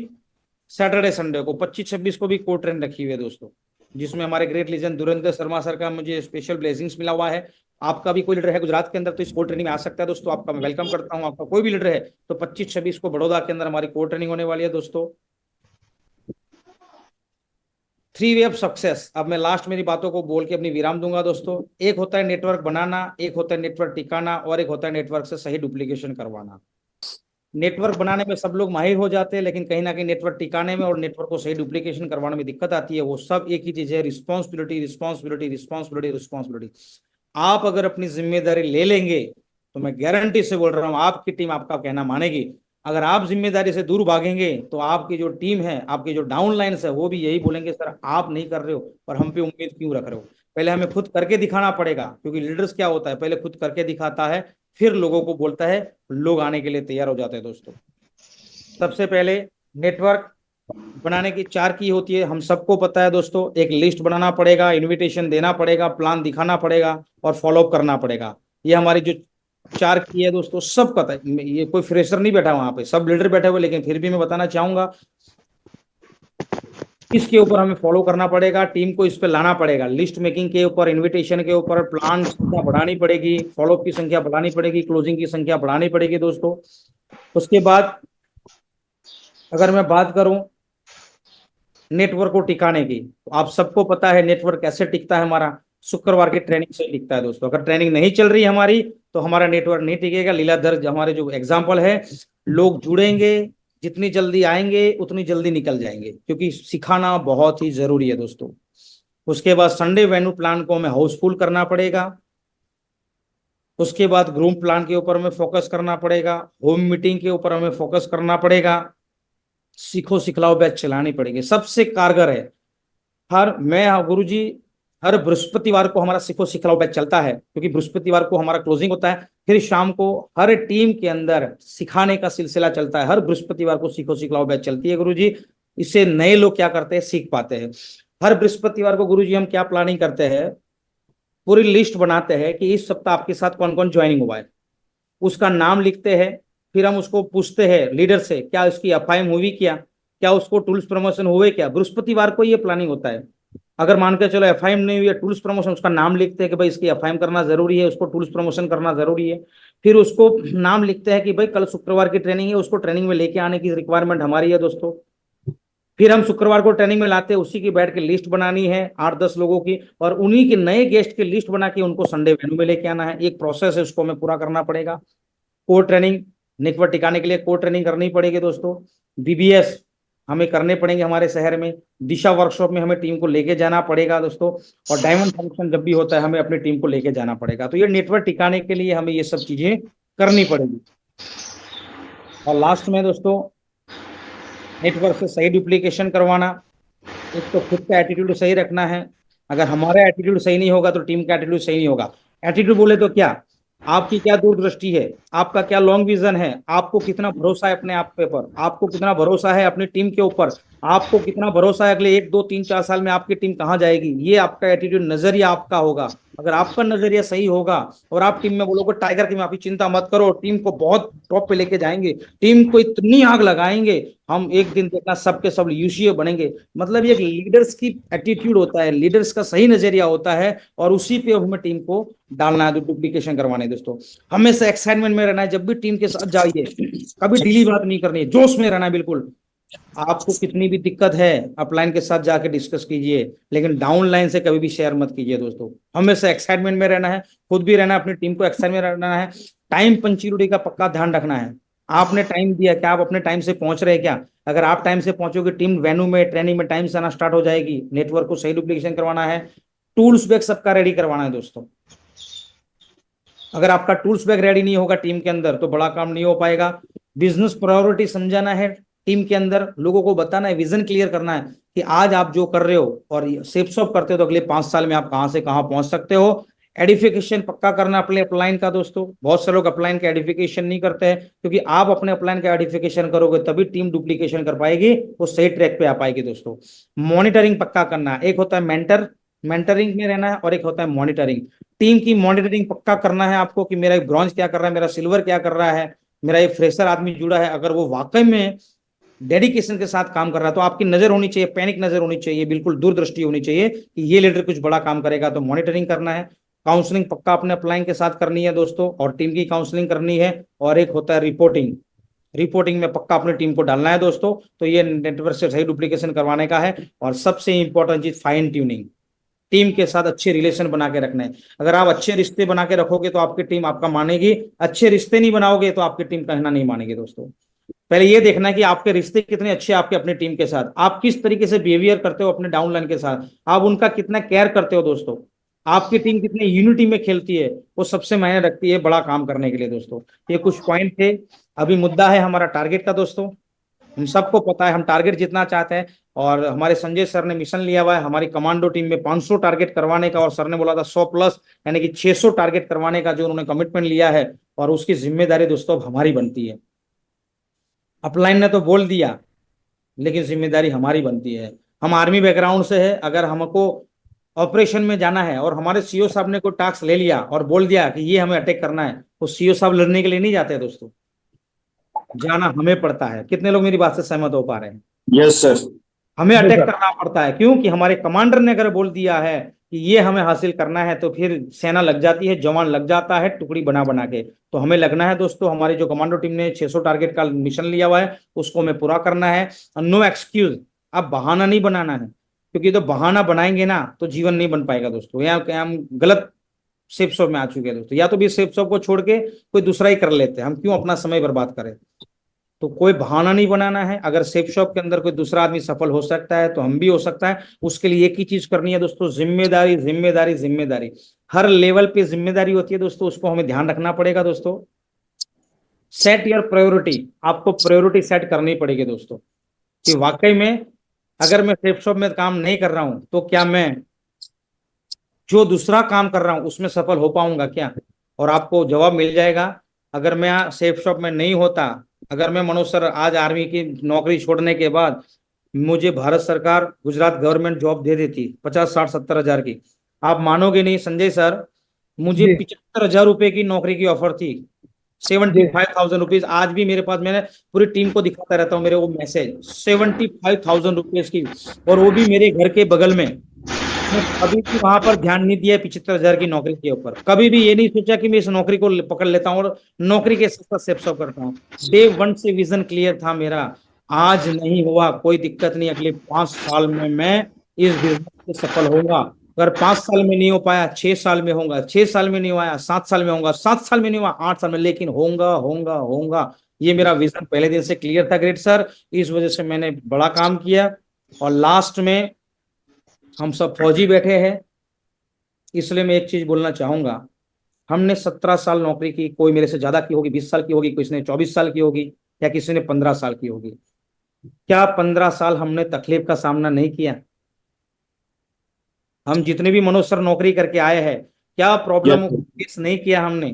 सैटरडे संडे को 25-26 को भी कोर ट्रेन रखी हुई है दोस्तों, जिसमें हमारे ग्रेट लीजेंड दुरेंद्र शर्मा सर का मुझे स्पेशल ब्लेसिंग्स मिला हुआ है। आपका भी कोई लीडर है गुजरात के अंदर तो इस कोर ट्रेनिंग में आ सकता है दोस्तों, आपका मैं वेलकम करता हूँ। आपका कोई भी लीडर है तो 25-26 को बड़ौदा के अंदर हमारी कोर ट्रेनिंग होने वाली है दोस्तों। 3 वे ऑफ सक्सेस। अब मैं लास्ट मेरी बातों को बोल के अपनी विराम दूंगा दोस्तों। एक होता है नेटवर्क बनाना, एक होता है नेटवर्क टिकाना, और एक होता है नेटवर्क से सही डुप्लीकेशन करवाना। नेटवर्क बनाने में सब लोग माहिर हो जाते हैं, लेकिन कहीं ना कहीं नेटवर्क टिकाने में और नेटवर्क को सही डुप्लीकेशन करवाने में दिक्कत आती है। वो सब एक ही चीज है, रिस्पॉन्सिबिलिटी रिस्पॉन्सिबिलिटी रिस्पॉन्सिबिलिटी रिस्पॉन्सिबिलिटी। आप अगर अपनी जिम्मेदारी ले लेंगे तो मैं गारंटी से बोल रहा हूँ आपकी टीम आपका कहना मानेगी। अगर आप जिम्मेदारी से दूर भागेंगे तो आपकी जो टीम है, आपकी जो डाउन लाइन्स है, वो भी यही बोलेंगे सर आप नहीं कर रहे हो और हम पे उम्मीद क्यों रख रहे हो। पहले हमें खुद करके दिखाना पड़ेगा, क्योंकि लीडर्स क्या होता है, पहले खुद करके दिखाता है, फिर लोगों को बोलता है, लोग आने के लिए तैयार हो जाते हैं दोस्तों। सबसे पहले नेटवर्क बनाने की 4 की होती है, हम सबको पता है दोस्तों। एक लिस्ट बनाना पड़ेगा, इनविटेशन देना पड़ेगा, प्लान दिखाना पड़ेगा और फॉलोअप करना पड़ेगा। ये हमारी जो 4 की है दोस्तों, सब पता है। ये कोई फ्रेशर नहीं बैठा वहां पे, सब लीडर बैठे हुए, लेकिन फिर भी मैं बताना चाहूंगा इसके ऊपर हमें फॉलो करना पड़ेगा, टीम को इस पे लाना पड़ेगा। लिस्ट मेकिंग के ऊपर, इनविटेशन के ऊपर, प्लान संख्या बढ़ानी पड़ेगी, फॉलोअप की संख्या बढ़ानी पड़ेगी, क्लोजिंग की संख्या बढ़ानी पड़ेगी दोस्तों। उसके बाद अगर मैं बात करूं नेटवर्क को टिकाने की, तो आप सबको पता है नेटवर्क कैसे टिकता है हमारा, शुक्रवार की ट्रेनिंग से टिकता है दोस्तों। अगर ट्रेनिंग नहीं चल रही हमारी तो हमारा नेटवर्क नहीं टिकेगा। लीलाधर हमारे जो एग्जाम्पल है, लोग जुड़ेंगे, जितनी जल्दी आएंगे उतनी जल्दी निकल जाएंगे, क्योंकि सिखाना बहुत ही जरूरी है दोस्तों। उसके बाद संडे वेन्यू प्लान को हमें हाउसफुल करना पड़ेगा। उसके बाद ग्रूम प्लान के ऊपर हमें फोकस करना पड़ेगा, होम मीटिंग के ऊपर हमें फोकस करना पड़ेगा, सीखो सिखलाओ बैच चलानी पड़ेगी। सबसे कारगर है मैं गुरुजी हर बृहस्पतिवार को हमारा सीखो सिखलाओ बैच चलता है, क्योंकि बृहस्पतिवार को हमारा क्लोजिंग होता है। फिर शाम को हर टीम के अंदर सिखाने का सिलसिला चलता है। हर बृहस्पतिवार को सीखो सिखलाओ बैच चलती है गुरुजी। इससे नए लोग क्या करते हैं, सीख पाते हैं। हर बृहस्पतिवार को गुरुजी हम क्या प्लानिंग करते हैं, पूरी लिस्ट बनाते हैं कि इस सप्ताह आपके साथ कौन कौन ज्वाइनिंग हुआ है, उसका नाम लिखते हैं। फिर हम उसको पूछते हैं लीडर से, क्या उसकी एफआईएम हुई, क्या उसको टूल्स प्रमोशन हुए क्या। बृहस्पतिवार को ये प्लानिंग होता है। अगर मान के चलो एफआईएम नहीं हुई है, टूल्स प्रमोशन, उसका नाम लिखते हैं कि भाई इसकी एफआईएम करना जरूरी है, उसको टूल्स प्रमोशन करना जरूरी है। फिर उसको नाम लिखते हैं कि भाई कल शुक्रवार की ट्रेनिंग है, उसको ट्रेनिंग में लेके आने की रिक्वायरमेंट हमारी है दोस्तों। फिर हम शुक्रवार को ट्रेनिंग में लाते हैं, उसी की बैठ के लिस्ट बनानी है 8-10 लोगों की, और उन्हीं के नए गेस्ट की लिस्ट बना के उनको संडे वेन्यू में लेके आना है। एक प्रोसेस है, उसको हमें पूरा करना पड़ेगा। कोर ट्रेनिंग, नेटवर्क टिकाने के लिए कोर ट्रेनिंग करनी पड़ेगी दोस्तों। बीबीएस हमें करने पड़ेंगे हमारे शहर में। दिशा वर्कशॉप में हमें टीम को लेके जाना पड़ेगा दोस्तों। और डायमंड फंक्शन जब भी होता है हमें अपनी टीम को लेके जाना पड़ेगा। तो ये नेटवर्क टिकाने के लिए हमें ये सब चीजें करनी पड़ेगी। और लास्ट में दोस्तों नेटवर्क से सही डुप्लीकेशन करवाना। एक तो खुद का एटीट्यूड सही रखना है। अगर हमारा एटीट्यूड सही नहीं होगा तो टीम का एटीट्यूड सही नहीं होगा। एटीट्यूड बोले तो क्या, आपकी क्या दूरदृष्टि है, आपका क्या लॉन्ग विजन है, आपको कितना भरोसा है अपने आप पे पर, आपको कितना भरोसा है अपनी टीम के ऊपर, आपको कितना भरोसा है अगले 1, 2, 3, 4 साल में आपकी टीम कहाँ जाएगी। ये आपका एटीट्यूड, नजरिया आपका होगा। अगर आपका नजरिया सही होगा और आप टीम में बोलोगे टाइगर की माफी चिंता मत करो, टीम को बहुत टॉप पे लेके जाएंगे, टीम को इतनी आग लगाएंगे, हम एक दिन देखना सबके सब यूसीए बनेंगे। मतलब ये लीडर्स की एटीट्यूड होता है, लीडर्स का सही नजरिया होता है, और उसी पे हमें टीम को डालना है, डुप्लीकेशन करवाने है दोस्तों। हमेशा एक्साइटमेंट में रहना है, जब भी टीम के साथ जाइए कभी ढीली बात नहीं करनी है, जोश में रहना है बिल्कुल। आपको कितनी भी दिक्कत है अपलाइन के साथ जाके डिस्कस कीजिए, लेकिन डाउन लाइन से कभी भी शेयर मत कीजिए दोस्तों। हमेशा एक्साइटमेंट में रहना है, खुद भी रहना है, अपनी टीम को एक्साइटमेंट में रहना है। टाइम पंक्चुअलिटी का पक्का ध्यान रखना है। आपने टाइम दिया, क्या आप अपने टाइम से पहुंच रहे हैं क्या। अगर आप टाइम से पहुंचोगे, टीम वेन्यू में ट्रेनिंग में टाइम से आना स्टार्ट हो जाएगी। नेटवर्क को सही डुप्लीकेशन करवाना है, टूल्स बैग सबका रेडी करवाना है दोस्तों। अगर आपका टूल्स बैग रेडी नहीं होगा टीम के अंदर तो बड़ा काम नहीं हो पाएगा। बिजनेस प्रायोरिटी समझाना है, टीम के अंदर लोगों को बताना है, विजन क्लियर करना है कि आज आप जो कर रहे हो और सेप सॉप करते हो तो अगले 5 साल में आप कहां से कहां पहुंच सकते हो। एडिफिकेशन पक्का करना अपने अपलाइन का दोस्तों। बहुत से लोग अपलाइन का एडिफिकेशन नहीं करते हैं, क्योंकि आप अपने अपलाइन का एडिफिकेशन करोगे तभी टीम डुप्लीकेशन कर पाएगी, वो सही ट्रैक पे आ पाएगी दोस्तों। मॉनिटरिंग पक्का करना है, एक होता है मेंटरिंग में रहना है और एक होता है मॉनिटरिंग। टीम की मॉनिटरिंग पक्का करना है आपको कि मेरा ब्रॉन्ज क्या कर रहा है, मेरा सिल्वर क्या कर रहा है, मेरा एक फ्रेशर आदमी जुड़ा है, अगर वो वाकई में डेडिकेशन के साथ काम कर रहा है तो आपकी नजर होनी चाहिए, पैनिक नजर होनी चाहिए, बिल्कुल दूरदृष्टि होनी चाहिए कि ये लीडर कुछ बड़ा काम करेगा, तो मॉनिटरिंग करना है। काउंसलिंग पक्का अपने अपलाइन के साथ करनी है दोस्तों, और टीम की काउंसलिंग करनी है। और एक होता है रिपोर्टिंग, रिपोर्टिंग में पक्का अपनी टीम को डालना है दोस्तों। तो ये नेटवर्क से सही डुप्लीकेशन करवाने का है। और सबसे इंपॉर्टेंट चीज फाइन ट्यूनिंग, टीम के साथ अच्छे रिलेशन बना के रखना है। अगर आप अच्छे रिश्ते बना के रखोगे तो आपकी टीम आपका मानेगी, अच्छे रिश्ते नहीं बनाओगे तो आपकी टीम कहना नहीं मानेगी दोस्तों। पहले ये देखना है कि आपके रिश्ते कितने अच्छे हैं आपके अपनी टीम के साथ, आप किस तरीके से बिहेवियर करते हो अपने डाउनलाइन के साथ, आप उनका कितना केयर करते हो दोस्तों, आपकी टीम कितनी यूनिटी में खेलती है, वो सबसे मायने रखती है बड़ा काम करने के लिए दोस्तों। ये कुछ पॉइंट थे। अभी मुद्दा है हमारा टारगेट का दोस्तों। हम सबको पता है हम टारगेट जितना चाहते हैं, और हमारे संजय सर ने मिशन लिया हुआ है हमारी कमांडो टीम में 500 टारगेट करवाने का, और सर ने बोला था 100 प्लस यानी कि 600 टारगेट करवाने का जो उन्होंने कमिटमेंट लिया है। और उसकी जिम्मेदारी दोस्तों अब हमारी बनती है। अपलाइन ने तो बोल दिया, लेकिन जिम्मेदारी हमारी बनती है। हम आर्मी बैकग्राउंड से है, अगर हमको ऑपरेशन में जाना है और हमारे सीओ साहब ने कोई टास्क ले लिया और बोल दिया कि ये हमें अटैक करना है, तो सीओ साहब लड़ने के लिए नहीं जाते दोस्तों, जाना हमें पड़ता है। कितने लोग मेरी बात से सहमत हो पा रहे हैं? Yes sir. हमें जी अटैक सर। करना पड़ता है, क्योंकि हमारे कमांडर ने अगर बोल दिया है कि ये हमें हासिल करना है, तो फिर सेना लग जाती है, जवान लग जाता है टुकड़ी बना बना के। तो हमें लगना है दोस्तों, हमारी जो कमांडो टीम ने 600 टारगेट का मिशन लिया हुआ है उसको हमें पूरा करना है। नो एक्सक्यूज, अब बहाना नहीं बनाना है, क्योंकि तो बहाना बनाएंगे ना तो जीवन नहीं बन पाएगा दोस्तों। यहाँ हम गलत सेफ शॉप में आ चुके हैं दोस्तों। या तो भी सेफ शॉप को छोड़ के कोई दूसरा ही कर लेते हैं, हम क्यों अपना समय बर्बाद करें। तो कोई बहाना नहीं बनाना है। अगर सेफ शॉप के अंदर कोई दूसरा आदमी सफल हो सकता है तो हम भी हो सकता है। उसके लिए एक ही चीज करनी है दोस्तों, जिम्मेदारी जिम्मेदारी जिम्मेदारी। हर लेवल पे जिम्मेदारी होती है दोस्तों, उसको हमें ध्यान रखना पड़ेगा दोस्तों। सेट योर प्रायोरिटी, आपको प्रायोरिटी सेट करनी पड़ेगी दोस्तों, कि वाकई में अगर मैं सेफ शॉप में काम नहीं कर रहा हूं तो क्या मैं जो दूसरा काम कर रहा हूं उसमें सफल हो पाऊंगा क्या। और आपको जवाब मिल जाएगा। अगर मैं सेफ शॉप में नहीं होता, अगर मैं मनोज सर आज आर्मी की नौकरी छोड़ने के बाद मुझे भारत सरकार गुजरात गवर्नमेंट जॉब दे देती 50-60-70 हजार की, आप मानोगे नहीं संजय सर, मुझे जी 75,000 रुपए की नौकरी की ऑफर थी। जी 75,000 रुपीज आज भी मेरे पास, मैंने पूरी टीम को दिखाता रहता हूँ मेरे वो मैसेज, 75,000 रुपीज की, और वो भी मेरे घर के बगल में। मैं कभी भी वहां पर ध्यान नहीं दिया 75,000 की नौकरी के ऊपर, कभी भी ये नहीं सोचा कि मैं इस नौकरी को पकड़ लेता हूँ और नौकरी के साथ साथ सेफ शॉप करता हूँ। डे वन से विजन क्लियर था मेरा। आज नहीं हुआ कोई दिक्कत नहीं, अगले 5 साल में मैं इस बिजनेस से सफल होऊंगा। अगर 5 साल में नहीं हो पाया 6 साल में होगा, 6 साल में नहीं हुआ 7 साल में होगा, 7 साल में नहीं हुआ 8 साल में, लेकिन होगा होगा होगा। ये मेरा विजन पहले दिन से क्लियर था ग्रेट सर। इस वजह से मैंने बड़ा काम किया। और लास्ट में हम सब फौजी बैठे हैं, इसलिए मैं एक चीज बोलना चाहूंगा। हमने 17 साल नौकरी की, कोई मेरे से ज्यादा की होगी, 20 साल की होगी, किसी ने 24 साल की होगी, या किसी ने 15 साल की होगी। क्या 15 साल हमने तकलीफ का सामना नहीं किया? हम जितने भी मनोज सर नौकरी करके आए हैं, क्या प्रॉब्लम यस फेस नहीं किया हमने?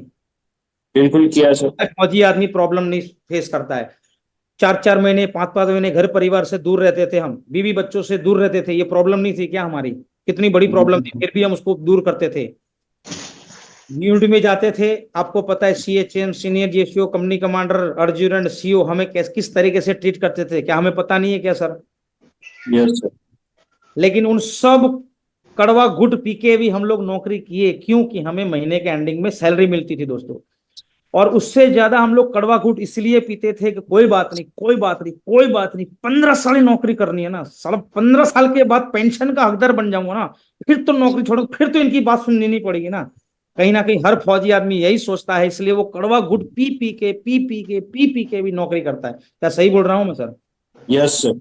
बिल्कुल किया सर। फौजी आदमी प्रॉब्लम नहीं फेस करता है। 4-4 महीने 5-5 महीने घर परिवार से दूर रहते थे, हम बीवी बच्चों से दूर रहते थे, ये प्रॉब्लम नहीं थी क्या हमारी? कितनी बड़ी प्रॉब्लम थी, फिर भी हम उसको दूर करते थे। यूनिट में जाते थे, आपको पता है CHM senior GSO company commander Arjun CO हमें किस तरीके से ट्रीट करते थे, क्या हमें पता नहीं है क्या सर? Yes sir. लेकिन उन सब कड़वा घुट पी के भी हम लोग नौकरी किए, क्योंकि हमें महीने के एंडिंग में सैलरी मिलती थी दोस्तों। और उससे ज्यादा हम लोग कड़वा घूट इसलिए पीते थे कि कोई बात नहीं, कोई बात नहीं, कोई बात नहीं, 15 साल नौकरी करनी है ना साला, 15 साल के बाद पेंशन का हकदार बन जाऊंगा ना, फिर तो नौकरी छोड़ो, फिर तो इनकी बात सुननी नहीं पड़ेगी ना। कहीं ना कहीं हर फौजी आदमी यही सोचता है, इसलिए वो कड़वा घुट पी पी के भी नौकरी करता है। क्या सही बोल रहा हूँ मैं सर? Yes sir.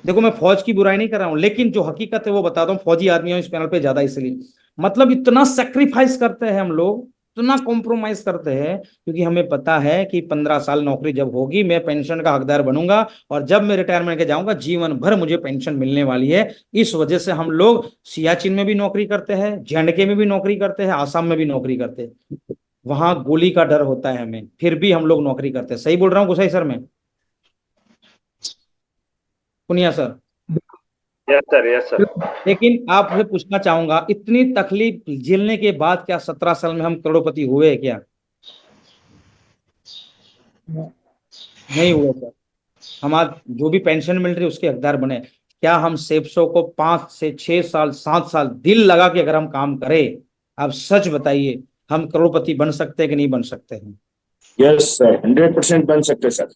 देखो मैं फौज की बुराई नहीं कर रहा हूँ, लेकिन जो हकीकत है वो बताता हूँ। फौजी आदमियों इस पैनल पे ज्यादा, इसलिए मतलब इतना सेक्रीफाइस करते हैं हम लोग, इतना कॉम्प्रोमाइज करते हैं, क्योंकि हमें पता है कि 15 साल नौकरी जब होगी मैं पेंशन का हकदार बनूंगा, और जब मैं रिटायरमेंट के जाऊंगा जीवन भर मुझे पेंशन मिलने वाली है। इस वजह से हम लोग सियाचिन में भी नौकरी करते हैं, JNK में भी नौकरी करते हैं, आसाम में भी नौकरी करते हैं। वहां गोली का डर होता है हमें, फिर भी हम लोग नौकरी करते हैं। सही बोल रहा हूँ गुसाई सर मैं? Punia sir? Yes sir, yes sir. लेकिन आपसे पूछना चाहूंगा, इतनी तकलीफ झेलने के बाद क्या 17 साल में हम करोड़पति हुए क्या? नहीं हुए सर। हम आज जो भी पेंशन मिल रही है उसके हकदार बने। क्या हम सेफ्सो को 5 से 6 साल 7 साल दिल लगा के अगर हम काम करें आप सच बताइए, हम करोड़पति बन सकते हैं कि नहीं बन सकते हैं? यस सर, 100% बन सकते सर।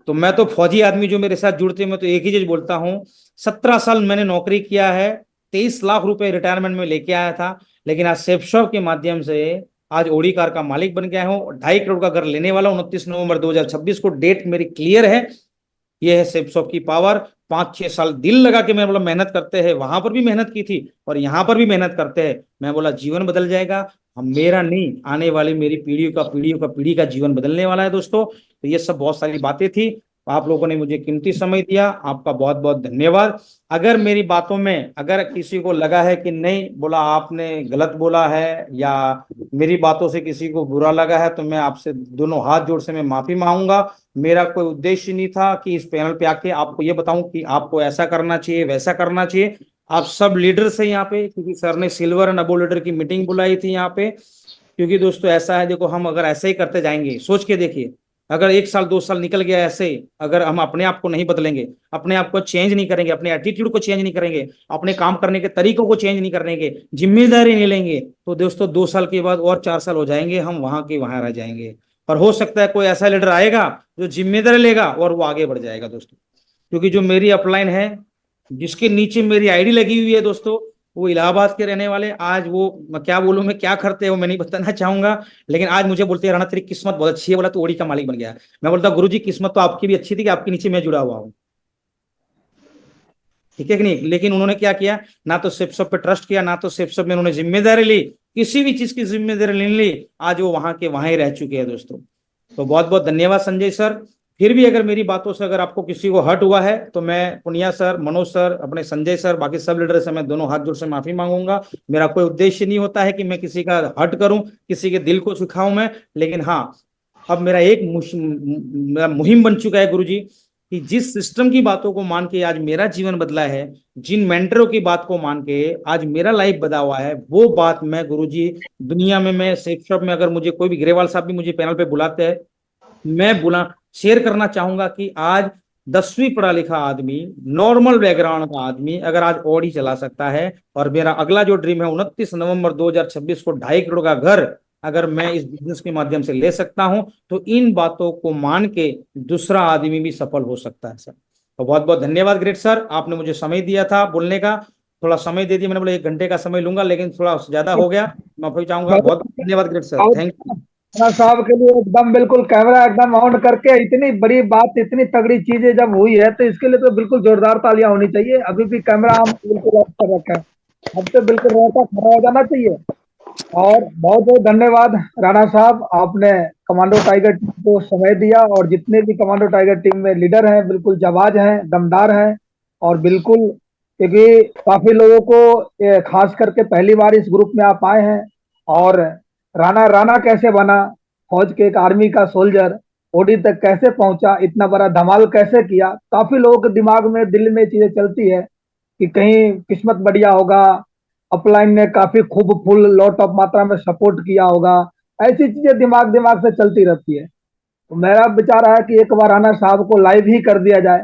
तो मैं तो फौजी आदमी जो मेरे साथ जुड़ते हैं, मैं तो एक ही चीज बोलता हूँ, 17 साल मैंने नौकरी किया है, 23 लाख रुपए रिटायरमेंट में लेके आया था, लेकिन आज सेफ शॉप के माध्यम से आज ओडी कार का मालिक बन गया हूँ, 2.5 करोड़ का घर लेने वाला हूँ 29 नवंबर 2026 को, डेट मेरी क्लियर है। ये है सेफ शॉप की पावर। 5-6 साल दिल लगा के मैं बोला मेहनत करते हैं, वहां पर भी मेहनत की थी और यहाँ पर भी मेहनत करते हैं, मैं बोला जीवन बदल जाएगा। हम मेरा नहीं, आने वाली मेरी पीढ़ी का जीवन बदलने वाला है दोस्तों। तो ये सब बहुत सारी बातें थी, आप लोगों ने मुझे कीमती समय दिया, आपका बहुत बहुत धन्यवाद। अगर मेरी बातों में अगर किसी को लगा है कि नहीं बोला आपने गलत बोला है, या मेरी बातों से किसी को बुरा लगा है, तो मैं आपसे दोनों हाथ जोड़ से मैं माफी मांगूंगा। मेरा कोई उद्देश्य नहीं था कि इस पैनल पे आके आपको ये बताऊं कि आपको ऐसा करना चाहिए वैसा करना चाहिए। आप सब लीडर्स हैं यहाँ पे, क्योंकि सर ने सिल्वर एंड अबोव लीडर की मीटिंग बुलाई थी यहाँ पे। क्योंकि दोस्तों ऐसा है, देखो हम अगर ऐसे ही करते जाएंगे, सोच के देखिए, अगर 1 साल 2 साल निकल गया ऐसे, अगर हम अपने आप को नहीं बदलेंगे, अपने आप को चेंज नहीं करेंगे, अपने एटीट्यूड को चेंज नहीं करेंगे, अपने काम करने के तरीकों को चेंज नहीं करेंगे, जिम्मेदारी नहीं लेंगे, तो दोस्तों 2 साल के बाद और 4 साल हो जाएंगे, हम वहां के वहां रह जाएंगे। पर हो सकता है कोई ऐसा लीडर आएगा जो जिम्मेदारी लेगा और वो आगे बढ़ जाएगा दोस्तों। क्योंकि जो मेरी अपलाइन है, जिसके नीचे मेरी आईडी लगी हुई है दोस्तों, वो इलाहाबाद के रहने वाले, आज वो मैं क्या बोलूं, मैं क्या करते हैं वो मैं नहीं बताना चाहूंगा, लेकिन आज मुझे बोलते हैं राणा तेरी किस्मत बहुत अच्छी है, बोला तो ओडी का मालिक बन गया। मैं बोलता गुरु जी किस्मत तो आपकी भी अच्छी थी कि आपके नीचे मैं जुड़ा हुआ हूँ, ठीक है कि नहीं। लेकिन उन्होंने क्या किया, ना तो सिर्फ सब पे ट्रस्ट किया, ना तो सिर्फ सब में उन्होंने जिम्मेदारी ली, किसी भी चीज की जिम्मेदारी नहीं ली, आज वो वहां के वहां ही रह चुके हैं दोस्तों। तो बहुत बहुत धन्यवाद संजय सर। फिर भी अगर मेरी बातों से अगर आपको किसी को हर्ट हुआ है, तो मैं पुनिया सर, मनोज सर, अपने संजय सर, बाकी सब लीडर से मैं दोनों हाथ जोड़ से माफी मांगूंगा। मेरा कोई उद्देश्य नहीं होता है कि मैं किसी का हर्ट करूं, किसी के दिल को सुखाऊं मैं, लेकिन हाँ, अब मेरा एक मेरा मुहिम बन चुका है गुरुजी, कि जिस सिस्टम की बातों को मान के आज मेरा जीवन बदला है, जिन मेंटरों की बात को मान के आज मेरा लाइफ बदला हुआ है, वो बात मैं गुरुजी दुनिया में, मैं सेफ शॉप में अगर मुझे कोई भी, ग्रेवाल साहब भी मुझे पैनल पे बुलाते हैं, मैं बुला शेयर करना चाहूंगा कि आज 10वीं पढ़ा लिखा आदमी, नॉर्मल बैकग्राउंड का आदमी अगर आज ऑडी चला सकता है, और मेरा अगला जो ड्रीम है 29 नवंबर 2026 को 2.5 करोड़ का घर अगर मैं इस बिजनेस के माध्यम से ले सकता हूं, तो इन बातों को मान के दूसरा आदमी भी सफल हो सकता है सर। तो बहुत बहुत धन्यवाद ग्रेट सर, आपने मुझे समय दिया था बोलने का, थोड़ा समय दे दिया, मैंने बोला 1 घंटे का समय लूंगा, लेकिन थोड़ा ज्यादा हो गया, माफी चाहूंगा। बहुत बहुत धन्यवाद great sir, thank you. Rana साहब के लिए एकदम बिल्कुल कैमरा एकदम ऑन करके, इतनी बड़ी बात, इतनी तगड़ी चीजें जब हुई है तो इसके लिए तो बिल्कुल जोरदार तालियां होनी चाहिए। अभी भी कैमरा हम बिल्कुल ऑफ कर रखा है, अब तो बिल्कुल रोता खड़ा हो जाना चाहिए। और बहुत बहुत धन्यवाद राणा साहब, आपने कमांडो टाइगर टीम को समय दिया, और जितने भी कमांडो टाइगर टीम में लीडर हैं बिल्कुल जाबाज हैं, दमदार हैं, और बिल्कुल, क्योंकि काफी लोगों को खास करके पहली बार इस ग्रुप में आप आए हैं, और राणा राणा कैसे बना, फौज के एक आर्मी का सोल्जर ओडी तक कैसे पहुंचा, इतना बड़ा धमाल कैसे किया, काफी लोगों के दिमाग में दिल में चीजें चलती है कि कहीं किस्मत बढ़िया होगा, अपलाइन ने काफी खूब फुल लॉट ऑफ मात्रा में सपोर्ट किया होगा, ऐसी चीजें दिमाग दिमाग से चलती रहती है। तो मेरा विचार है कि एक बार राणा साहब को लाइव ही कर दिया जाए,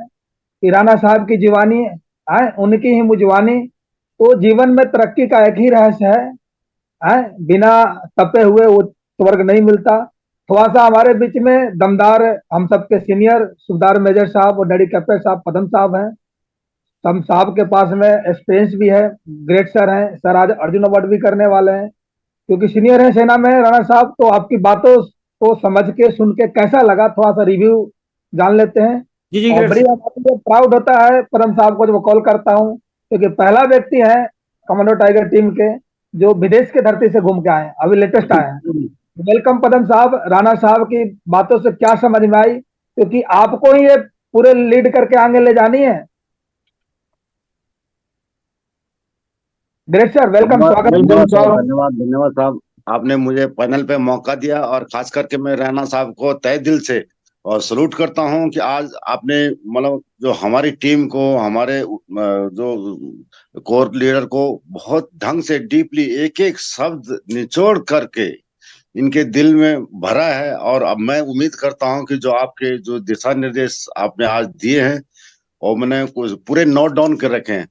कि राणा साहब की जीवानी है, उनकी ही मुजवानी। तो जीवन में तरक्की का एक ही रहस्य है, बिना तपे हुए वो स्वर्ग नहीं मिलता। थोड़ा सा हमारे बीच में दमदार, हम सबके सीनियर सुबेदार मेजर साहब और डैडी कैप्टन साहब पदम साहब हैं, हम साहब के पास में एक्सपीरियंस भी है, ग्रेट सर हैं, सर आज अर्जुन अवार्ड भी करने वाले हैं, क्योंकि सीनियर है सेना में। राणा साहब, तो आपकी बातों को समझ के सुन के कैसा लगा, थोड़ा सा रिव्यू जान लेते हैं। जी जी और ग्रेट बड़ी सर। मुझे प्राउड होता है परम साहब को जब कॉल करता हूँ, क्योंकि पहला व्यक्ति है कमांडो टाइगर टीम के जो विदेश के धरती से घूम के आए हैं, अभी लेटेस्ट आए हैं। वेलकम पदम साहब। राणा साहब की बातों से क्या समझ में आई, क्योंकि आपको ही ये पूरे लीड करके आगे ले जानी है। ग्रेट सर, वेलकम, स्वागत है। धन्यवाद धन्यवाद साहब, आपने मुझे पैनल पे मौका दिया, और खास करके मैं राणा साहब को तहे दिल से और सलूट करता हूं कि आज आपने मतलब जो हमारी टीम को, हमारे जो कोर लीडर को बहुत ढंग से डीपली एक एक शब्द निचोड़ करके इनके दिल में भरा है। और अब मैं उम्मीद करता हूं कि जो आपके जो दिशा निर्देश आपने आज दिए हैं और मैंने पूरे नोट डाउन कर रखे हैं,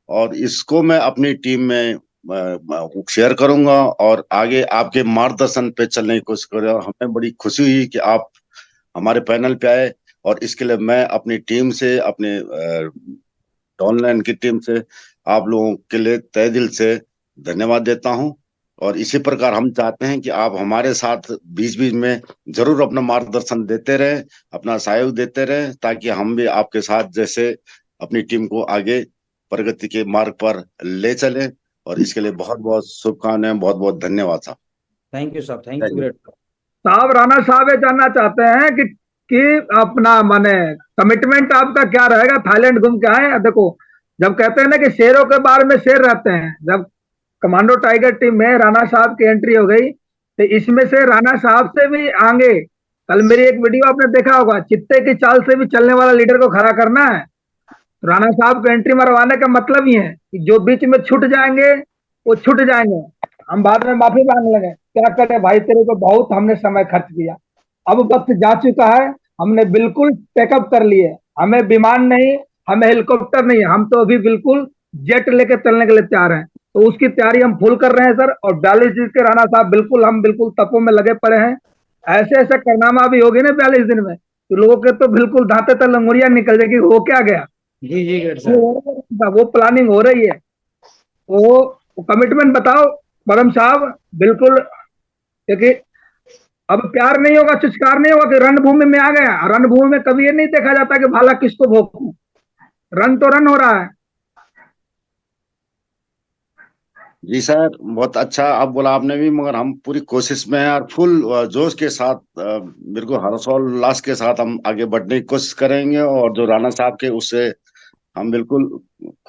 और इसको मैं अपनी टीम में शेयर करूंगा और आगे आपके मार्गदर्शन पे चलने की कोशिश करूंगा। हमें बड़ी खुशी हुई कि आप हमारे पैनल पे आए और इसके लिए मैं अपनी टीम से, अपने ऑनलाइन की टीम से आप लोगों के लिए तहे दिल से धन्यवाद देता हूं। और इसी प्रकार हम चाहते हैं कि आप हमारे साथ बीच बीच में जरूर अपना मार्गदर्शन देते रहें, अपना सहयोग देते रहें, ताकि हम भी आपके साथ जैसे अपनी टीम को आगे प्रगति के मार्ग पर ले चलें। और इसके लिए बहुत बहुत शुभकामनाएं, बहुत बहुत धन्यवाद साहब। थैंक यू साहब, थैंक यू, ग्रेट। साहब राणा साहब ये जानना चाहते हैं कि अपना माने कमिटमेंट आपका क्या रहेगा? थाईलैंड घूम के आए। देखो, जब कहते हैं ना कि शेरों के बारे में शेर रहते हैं, जब कमांडो टाइगर टीम में राणा साहब की एंट्री हो गई तो इसमें से राणा साहब से भी आगे, कल मेरी एक वीडियो आपने देखा होगा, चित्ते की चाल से भी चलने वाला लीडर को खड़ा करना है। राणा साहब को एंट्री मरवाने का मतलब ही है कि जो बीच में छूट जाएंगे वो छूट जाएंगे, हम बाद में माफी मांग लेंगे। क्या करें भाई, तेरे को बहुत हमने समय खर्च किया, अब वक्त जा चुका है, हमने बिल्कुल टेकअप कर लिए। हमें विमान नहीं, हमें हेलीकॉप्टर नहीं, हम तो अभी बिल्कुल जेट लेके चलने के लिए तैयार हैं। तो उसकी तैयारी हम फुल कर रहे हैं सर। और 42 दिन के राणा साहब बिल्कुल, हम बिल्कुल तपों में लगे पड़े हैं। ऐसे ऐसे कारनामा भी हो गए ना 42 दिन में, तो लोगों के तो बिल्कुल दांते तक लंगुरिया निकल जाएगी, हो क्या गया। जी जी, ग्रेट सर। वो प्लानिंग हो रही है। वो कमिटमेंट बताओ परम साहब, बिल्कुल। क्योंकि अब प्यार नहीं होगा, चुचकार नहीं होगा कि रणभूमि में आ गया। रणभूमि में कभी ये नहीं देखा जाता कि भाला किसको भोंकूं, रन तो रन हो रहा है। जी सर, बहुत अच्छा आप बोला आपने भी, मगर हम पूरी कोशिश में हैं और फुल जोश के साथ, मेरे को हर्षोल्लास के साथ हम आगे बढ़ने की कोशिश करेंगे। और जो राणा साहब के उससे हम बिल्कुल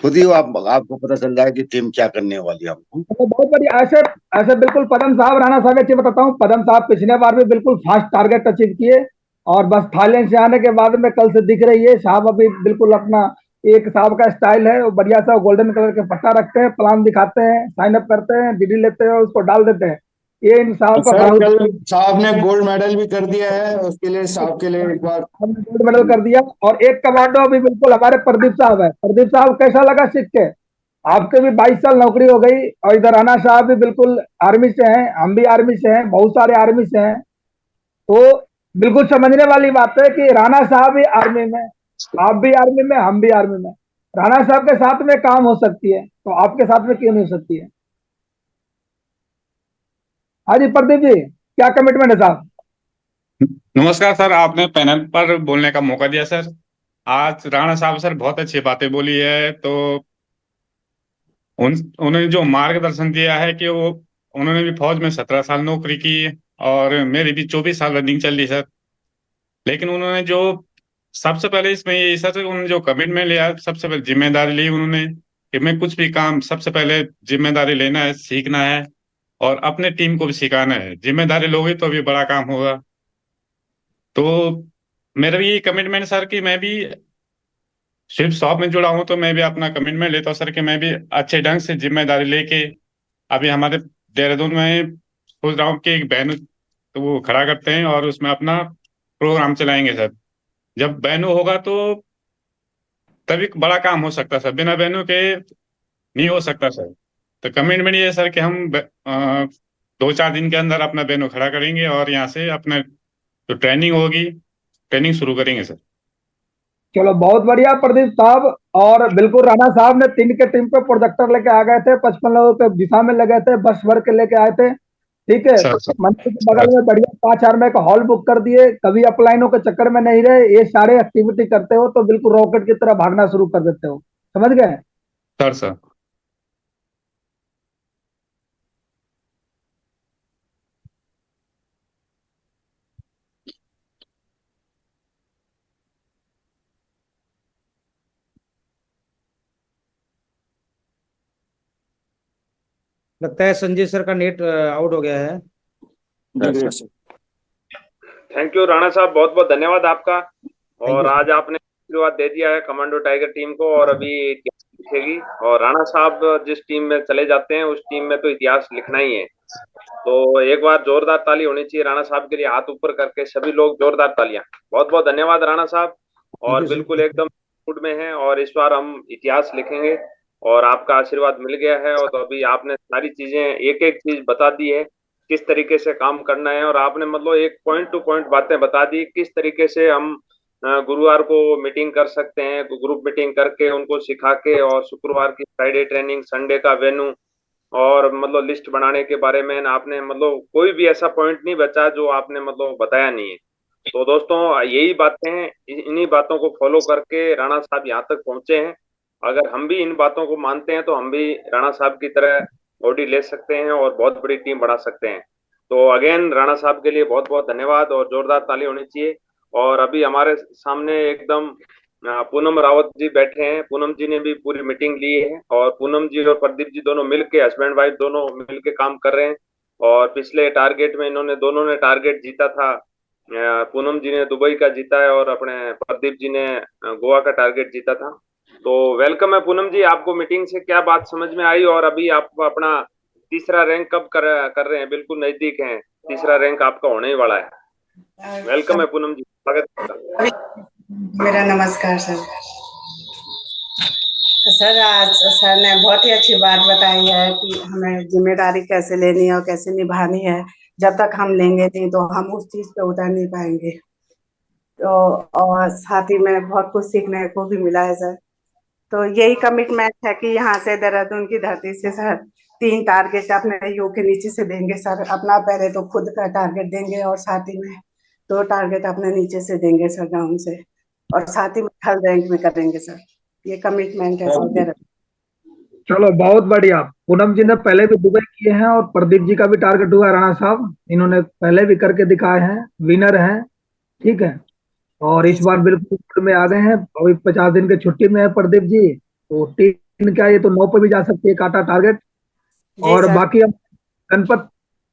खुद ही आपको पता चल जाए कि टीम क्या करने वाली है हमको। तो बहुत बढ़िया। ऐसे ऐसे बिल्कुल पदम साहब, राणा साहब एक चीज बताता हूँ, पदम साहब पिछले बार भी बिल्कुल फास्ट टारगेट अचीव किए और बस थाईलैंड से आने के बाद में कल से दिख रही है साहब अभी बिल्कुल अपना एक साहब का स्टाइल है, वो बढ़िया सा गोल्डन कलर के पट्टा रखते हैं, प्लान दिखाते हैं, साइन अप करते हैं, डीडी लेते हैं और उसको डाल देते हैं। ये इन साहब का सर बहुत, कल साहब ने गोल्ड मेडल भी कर दिया है, उसके लिए साहब के लिए एक बार हमने गोल्ड मेडल कर दिया। और एक कमांडो अभी बिल्कुल हमारे प्रदीप साहब है। प्रदीप साहब कैसा लगा सीख के? आपके भी 22 साल नौकरी हो गई और इधर राणा साहब भी बिल्कुल आर्मी से हैं, हम भी आर्मी से हैं, बहुत सारे आर्मी से हैं। तो बिल्कुल समझने वाली बात है कि राणा साहब भी आर्मी में, आप भी आर्मी में, हम भी आर्मी में। राणा साहब के साथ में काम हो सकती है तो आपके साथ में क्यों नहीं हो सकती है? हाँ जी प्रदीप जी, क्या कमिटमेंट है साहब? नमस्कार सर, आपने पैनल पर बोलने का मौका दिया सर। आज राणा साहब सर बहुत अच्छी बातें बोली है, तो उन्होंने जो मार्गदर्शन दिया है कि वो उन्होंने भी फौज में 17 साल नौकरी की और मेरी भी 24 साल रनिंग चल रही सर। लेकिन उन्होंने जो सबसे पहले इसमें ये सर, उन्होंने जो कमिटमेंट लिया, सबसे पहले जिम्मेदारी ली उन्होंने कि मैं कुछ भी काम, सबसे पहले जिम्मेदारी लेना है, सीखना है और अपने टीम को भी सिखाना है। जिम्मेदारी लोगे तो भी बड़ा काम होगा। तो मेरा भी ये कमिटमेंट सर कि मैं भी सिर्फ शॉप में जुड़ा हूं, तो मैं भी अपना कमिटमेंट लेता हूँ सर कि मैं भी अच्छे ढंग से जिम्मेदारी लेके अभी हमारे देहरादून में सोच रहा हूँ कि एक बैनर तो वो खड़ा करते हैं और उसमें अपना प्रोग्राम चलाएंगे सर। जब बैनर होगा तो तभी बड़ा काम हो सकता है सर, बिना बैनर के नहीं हो सकता सर। तो कमिटमेंट ये है सर कि हम 2-4 दिन के अंदर अपना बैनर खड़ा करेंगे और यहाँ से अपना जो ट्रेनिंग होगी, ट्रेनिंग शुरू करेंगे सर। चलो बहुत बढ़िया प्रदीप साहब। और बिल्कुल राणा साहब ने 3 के टीम पे प्रोजेक्टर लेके आ गए थे, 55 लोगों के दिशा में लगे थे, बस भर के लेके आए थे। ठीक है, सर मंदिर के बगल में बढ़िया 5 आर्मे का हॉल बुक कर दिए, कभी अपलाइनों के चक्कर में नहीं रहे। ये सारे एक्टिविटी करते हो तो बिल्कुल रॉकेट की तरह भागना शुरू कर देते हो, समझ गए? सर सर लगता है संजय सर का नेट आउट हो गया है। जी great sir. Thank you Rana साहब, बहुत बहुत धन्यवाद आपका। और you, आज आपने आशीर्वाद दे दिया है कमांडो टाइगर टीम को और अभी इतिहास लिखेगी। और राणा साहब जिस टीम में चले जाते हैं उस टीम में तो इतिहास लिखना ही है। तो एक बार जोरदार ताली होनी चाहिए राणा साहब के लिए, हाथ ऊपर करके सभी लोग जोरदार तालियां। बहुत बहुत धन्यवाद राणा साहब। और Thank you, sir. बिल्कुल एकदम मूड में हैं और इस बार हम इतिहास लिखेंगे। और आपका आशीर्वाद मिल गया है। और तो अभी आपने सारी चीजें एक एक चीज बता दी है, किस तरीके से काम करना है। और आपने मतलब एक पॉइंट टू पॉइंट बातें बता दी, किस तरीके से हम गुरुवार को मीटिंग कर सकते हैं, ग्रुप मीटिंग करके उनको सिखा के, और शुक्रवार की फ्राइडे ट्रेनिंग, संडे का वेन्यू, और मतलब लिस्ट बनाने के बारे में आपने मतलब कोई भी ऐसा पॉइंट नहीं बचा जो आपने मतलब बताया नहीं है। तो दोस्तों यही बातें हैं, इन्हीं बातों को फॉलो करके राणा साहब यहाँ तक पहुंचे हैं। अगर हम भी इन बातों को मानते हैं तो हम भी राणा साहब की तरह बॉडी ले सकते हैं और बहुत बड़ी टीम बना सकते हैं। तो अगेन राणा साहब के लिए बहुत बहुत धन्यवाद और जोरदार ताली होनी चाहिए। और अभी हमारे सामने एकदम पूनम रावत जी बैठे हैं। पूनम जी ने भी पूरी मीटिंग ली है, और पूनम जी और प्रदीप जी दोनों मिलके, हस्बैंड वाइफ दोनों मिलके काम कर रहे हैं। और पिछले टारगेट में इन्होंने दोनों ने टारगेट जीता था। पूनम जी ने दुबई का जीता है और अपने प्रदीप जी ने गोवा का टारगेट जीता था। तो वेलकम है पूनम जी, आपको मीटिंग से क्या बात समझ में आई, और अभी आप अपना तीसरा रैंक कब कर रहे हैं? बिल्कुल नजदीक है, तीसरा रैंक आपका होने ही वाला है। वेलकम है पूनम जी, स्वागत है। मेरा नमस्कार सर। सर आज सर ने बहुत ही अच्छी बात बताई है कि हमें जिम्मेदारी कैसे लेनी है और कैसे निभानी है। जब तक हम लेंगे नहीं तो हम उस चीज पे उतर नहीं पाएंगे। तो और साथ ही में बहुत कुछ सीखने को भी मिला है सर। तो यही कमिटमेंट है कि यहाँ से देहरादून की धरती से सर 3 टारगेट अपने यू के नीचे से देंगे सर। अपना पहले तो खुद का टारगेट देंगे और साथ ही में 2 टारगेट अपने नीचे से देंगे सर, गाँव से, और साथ ही में थर्ड रैंक भी करेंगे सर। ये कमिटमेंट है सर देहरादून। चलो बहुत बढ़िया। पूनम जी ने पहले भी दुबई किए हैं और प्रदीप जी का भी टारगेट हुआ राणा साहब, इन्होंने पहले भी करके दिखाए हैं, विनर हैं। ठीक है। और इस बार बिल्कुल फुट में आ गए हैं। अभी 50 दिन की छुट्टी में है प्रदीप जी, तो 3 क्या, ये तो 9 पे भी जा सकती है काटा टारगेट। जी और सर। बाकी हम गणपत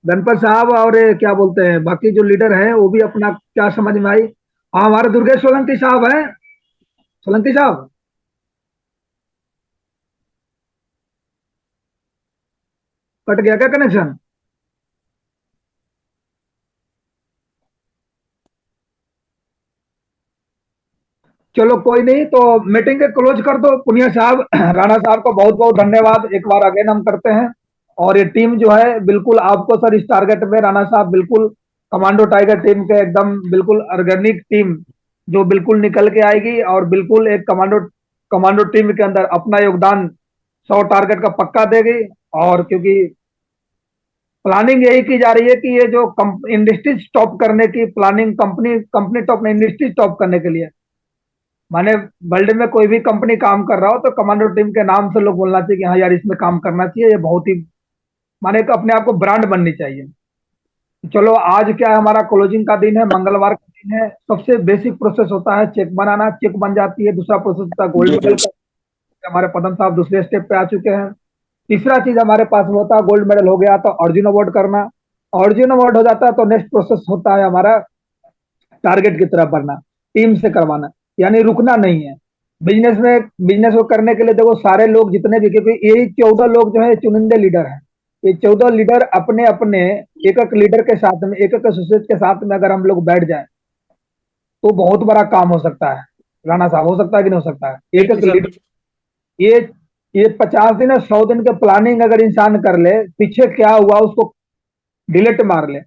गणपत साहब और ये क्या बोलते हैं बाकी जो लीडर हैं वो भी अपना क्या समझ में आई। हाँ, हमारे दुर्गेश सोलंकी साहब हैं। सोलंकी साहब कट गया क्या कनेक्शन? चलो कोई नहीं, तो मीटिंग के क्लोज कर दो पुनिया साहब। राणा साहब को बहुत बहुत धन्यवाद एक बार अगेन हम करते हैं। और ये टीम जो है बिल्कुल आपको सर इस टारगेट में राणा साहब बिल्कुल कमांडो टाइगर टीम के एकदम बिल्कुल ऑर्गेनिक टीम जो बिल्कुल निकल के आएगी और बिल्कुल एक कमांडो कमांडो टीम के अंदर अपना योगदान 100 टारगेट का पक्का देगी। और क्योंकि प्लानिंग यही की जा रही है कि ये जो इंडस्ट्री स्टॉप करने की planning, company company top industry stop करने के लिए, माने वर्ल्ड में कोई भी कंपनी काम कर रहा हो तो कमांडो टीम के नाम से लोग बोलना चाहिए कि हाँ यार इसमें काम करना चाहिए, ये बहुत ही माने कि अपने आप को ब्रांड बननी चाहिए। चलो आज क्या है, हमारा क्लोजिंग का दिन है, मंगलवार का दिन है। सबसे बेसिक प्रोसेस होता है चेक बनाना, चेक बन जाती है। दूसरा प्रोसेस होता है गोल्ड मेडल का, हमारे पदम साहब दूसरे स्टेप पे आ चुके हैं। तीसरा चीज हमारे पास होता है गोल्ड मेडल हो गया तो अर्जुन अवार्ड करना, अर्जुन अवार्ड हो जाता है तो नेक्स्ट प्रोसेस होता है हमारा टारगेट की तरफ बढ़ना, टीम से करवाना, यानी रुकना नहीं है। बिजनेस को करने के लिए देखो सारे लोग जितने भी, क्योंकि यही 14 लोग जो है चुनिंदे लीडर हैं। ये 14 लीडर अपने अपने एक एक लीडर के साथ में, एक एक एसोसिएट के साथ में अगर हम लोग बैठ जाए तो बहुत बड़ा काम हो सकता है। राणा साहब, हो सकता है कि नहीं हो सकता है? एक एक लीडर ये ये 50 दिन और 100 दिन के प्लानिंग अगर इंसान कर ले, पीछे क्या हुआ उसको डिलीट मार ले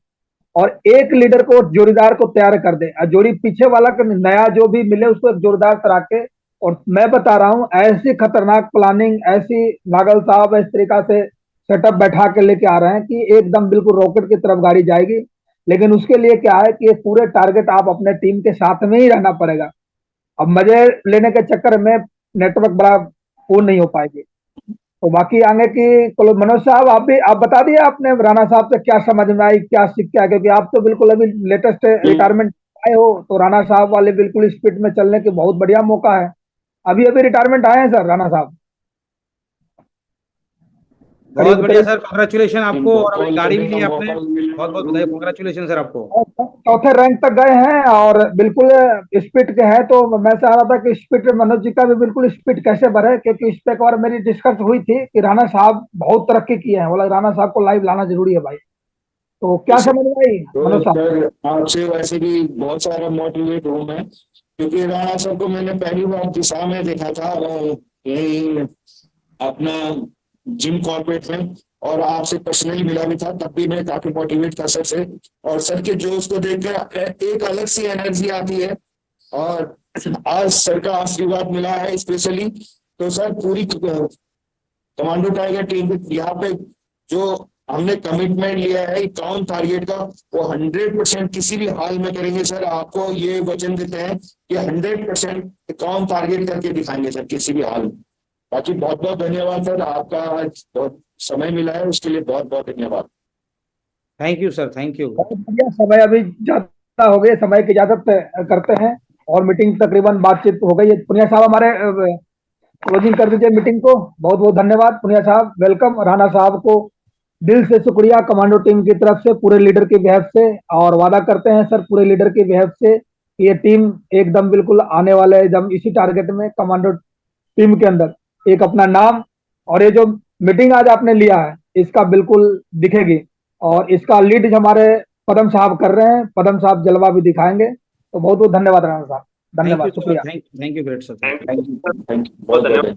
और एक लीडर को जोड़ीदार को तैयार कर दे, जोड़ी पीछे वाला का नया जो भी मिले उसको एक जोरदार करा के। और मैं बता रहा हूं ऐसी खतरनाक प्लानिंग, ऐसी नागल साहब इस तरीका से सेटअप बैठा के लेके आ रहे हैं कि एकदम बिल्कुल रॉकेट की तरफ गाड़ी जाएगी। लेकिन उसके लिए क्या है कि ये पूरे टारगेट आप अपने टीम के साथ में ही रहना पड़ेगा। अब मजे लेने के चक्कर में नेटवर्क बड़ा पूर्ण नहीं हो पाएगी। तो बाकी आगे की मनोज साहब आप बता दिए आपने राणा साहब से क्या समझ में आई, क्या सीख के आए, क्योंकि आप तो बिल्कुल अभी लेटेस्ट रिटायरमेंट आए हो, तो राणा साहब वाले बिल्कुल स्पीड में चलने की बहुत बढ़िया मौका है। अभी अभी रिटायरमेंट आए हैं सर राणा साहब। बहुत बढ़िया सर, कांग्रेचुलेशन आपको। और अभी गाड़ी भी ली आपने, बहुत बहुत बधाई, कांग्रेचुलेशन सर आपको। चौथे रैंक तक गए हैं और बिल्कुल स्पीड के हैं। तो मैं चाह रहा था कि स्पीड मनोज जी का भी बिल्कुल स्पीड कैसे बढ़े, क्योंकि इस पे एक बार मेरी डिस्कस हुई थी कि राणा साहब बहुत तरक्की किए हैं, बोला राणा साहब को लाइव लाना जरूरी है भाई। तो क्या समझ में आई मनोज साहब? आपसे वैसे भी बहुत सारा मोटिवेट हूँ मैं, क्योंकि राणा साहब को मैंने पहली बार दिशा में देखा था और यही अपना जिम कॉर्पोरेट में, और आपसे पर्सनली मिला भी था, तब भी मैं काफी मोटिवेट था सर से, और सर के जोश को देखकर एक अलग सी एनर्जी आती है। और आज सर का आशीर्वाद मिला है स्पेशली, तो सर पूरी कमांडो टाइगर टीम को यहाँ पे जो हमने कमिटमेंट लिया है इक्यावन टारगेट का, वो 100% किसी भी हाल में करेंगे सर। आपको ये वचन देते हैं कि 100% इक्यावन टारगेट करके दिखाएंगे सर किसी भी हाल में। बाकी बहुत बहुत धन्यवाद सर, आपका आज बहुत समय मिला है उसके लिए बहुत बहुत धन्यवाद। Thank you sir, thank you. बहुत बढ़िया। समय अभी ज्यादा हो गई, समय की इजाजत करते हैं और मीटिंग तकरीबन बातचीत हो गई है। पुनिया साहब हमारे क्लोजिंग कर दीजिए मीटिंग को। बहुत बहुत धन्यवाद पुनिया साहब, वेलकम। राणा साहब को दिल से शुक्रिया कमांडो टीम की तरफ से, पूरे लीडर की बेहद से, और वादा करते हैं सर पूरे लीडर की बेहद से ये टीम एकदम बिल्कुल आने वाले एकदम इसी टारगेट में कमांडो टीम के अंदर एक अपना नाम, और ये जो मीटिंग आज आपने लिया है इसका बिल्कुल दिखेगी, और इसका लीड हमारे पदम साहब कर रहे हैं। पदम साहब जलवा भी दिखाएंगे। तो बहुत बहुत धन्यवाद राणा साहब, धन्यवाद, शुक्रिया। Thank you great sir, thank thank you बहुत धन्यवाद।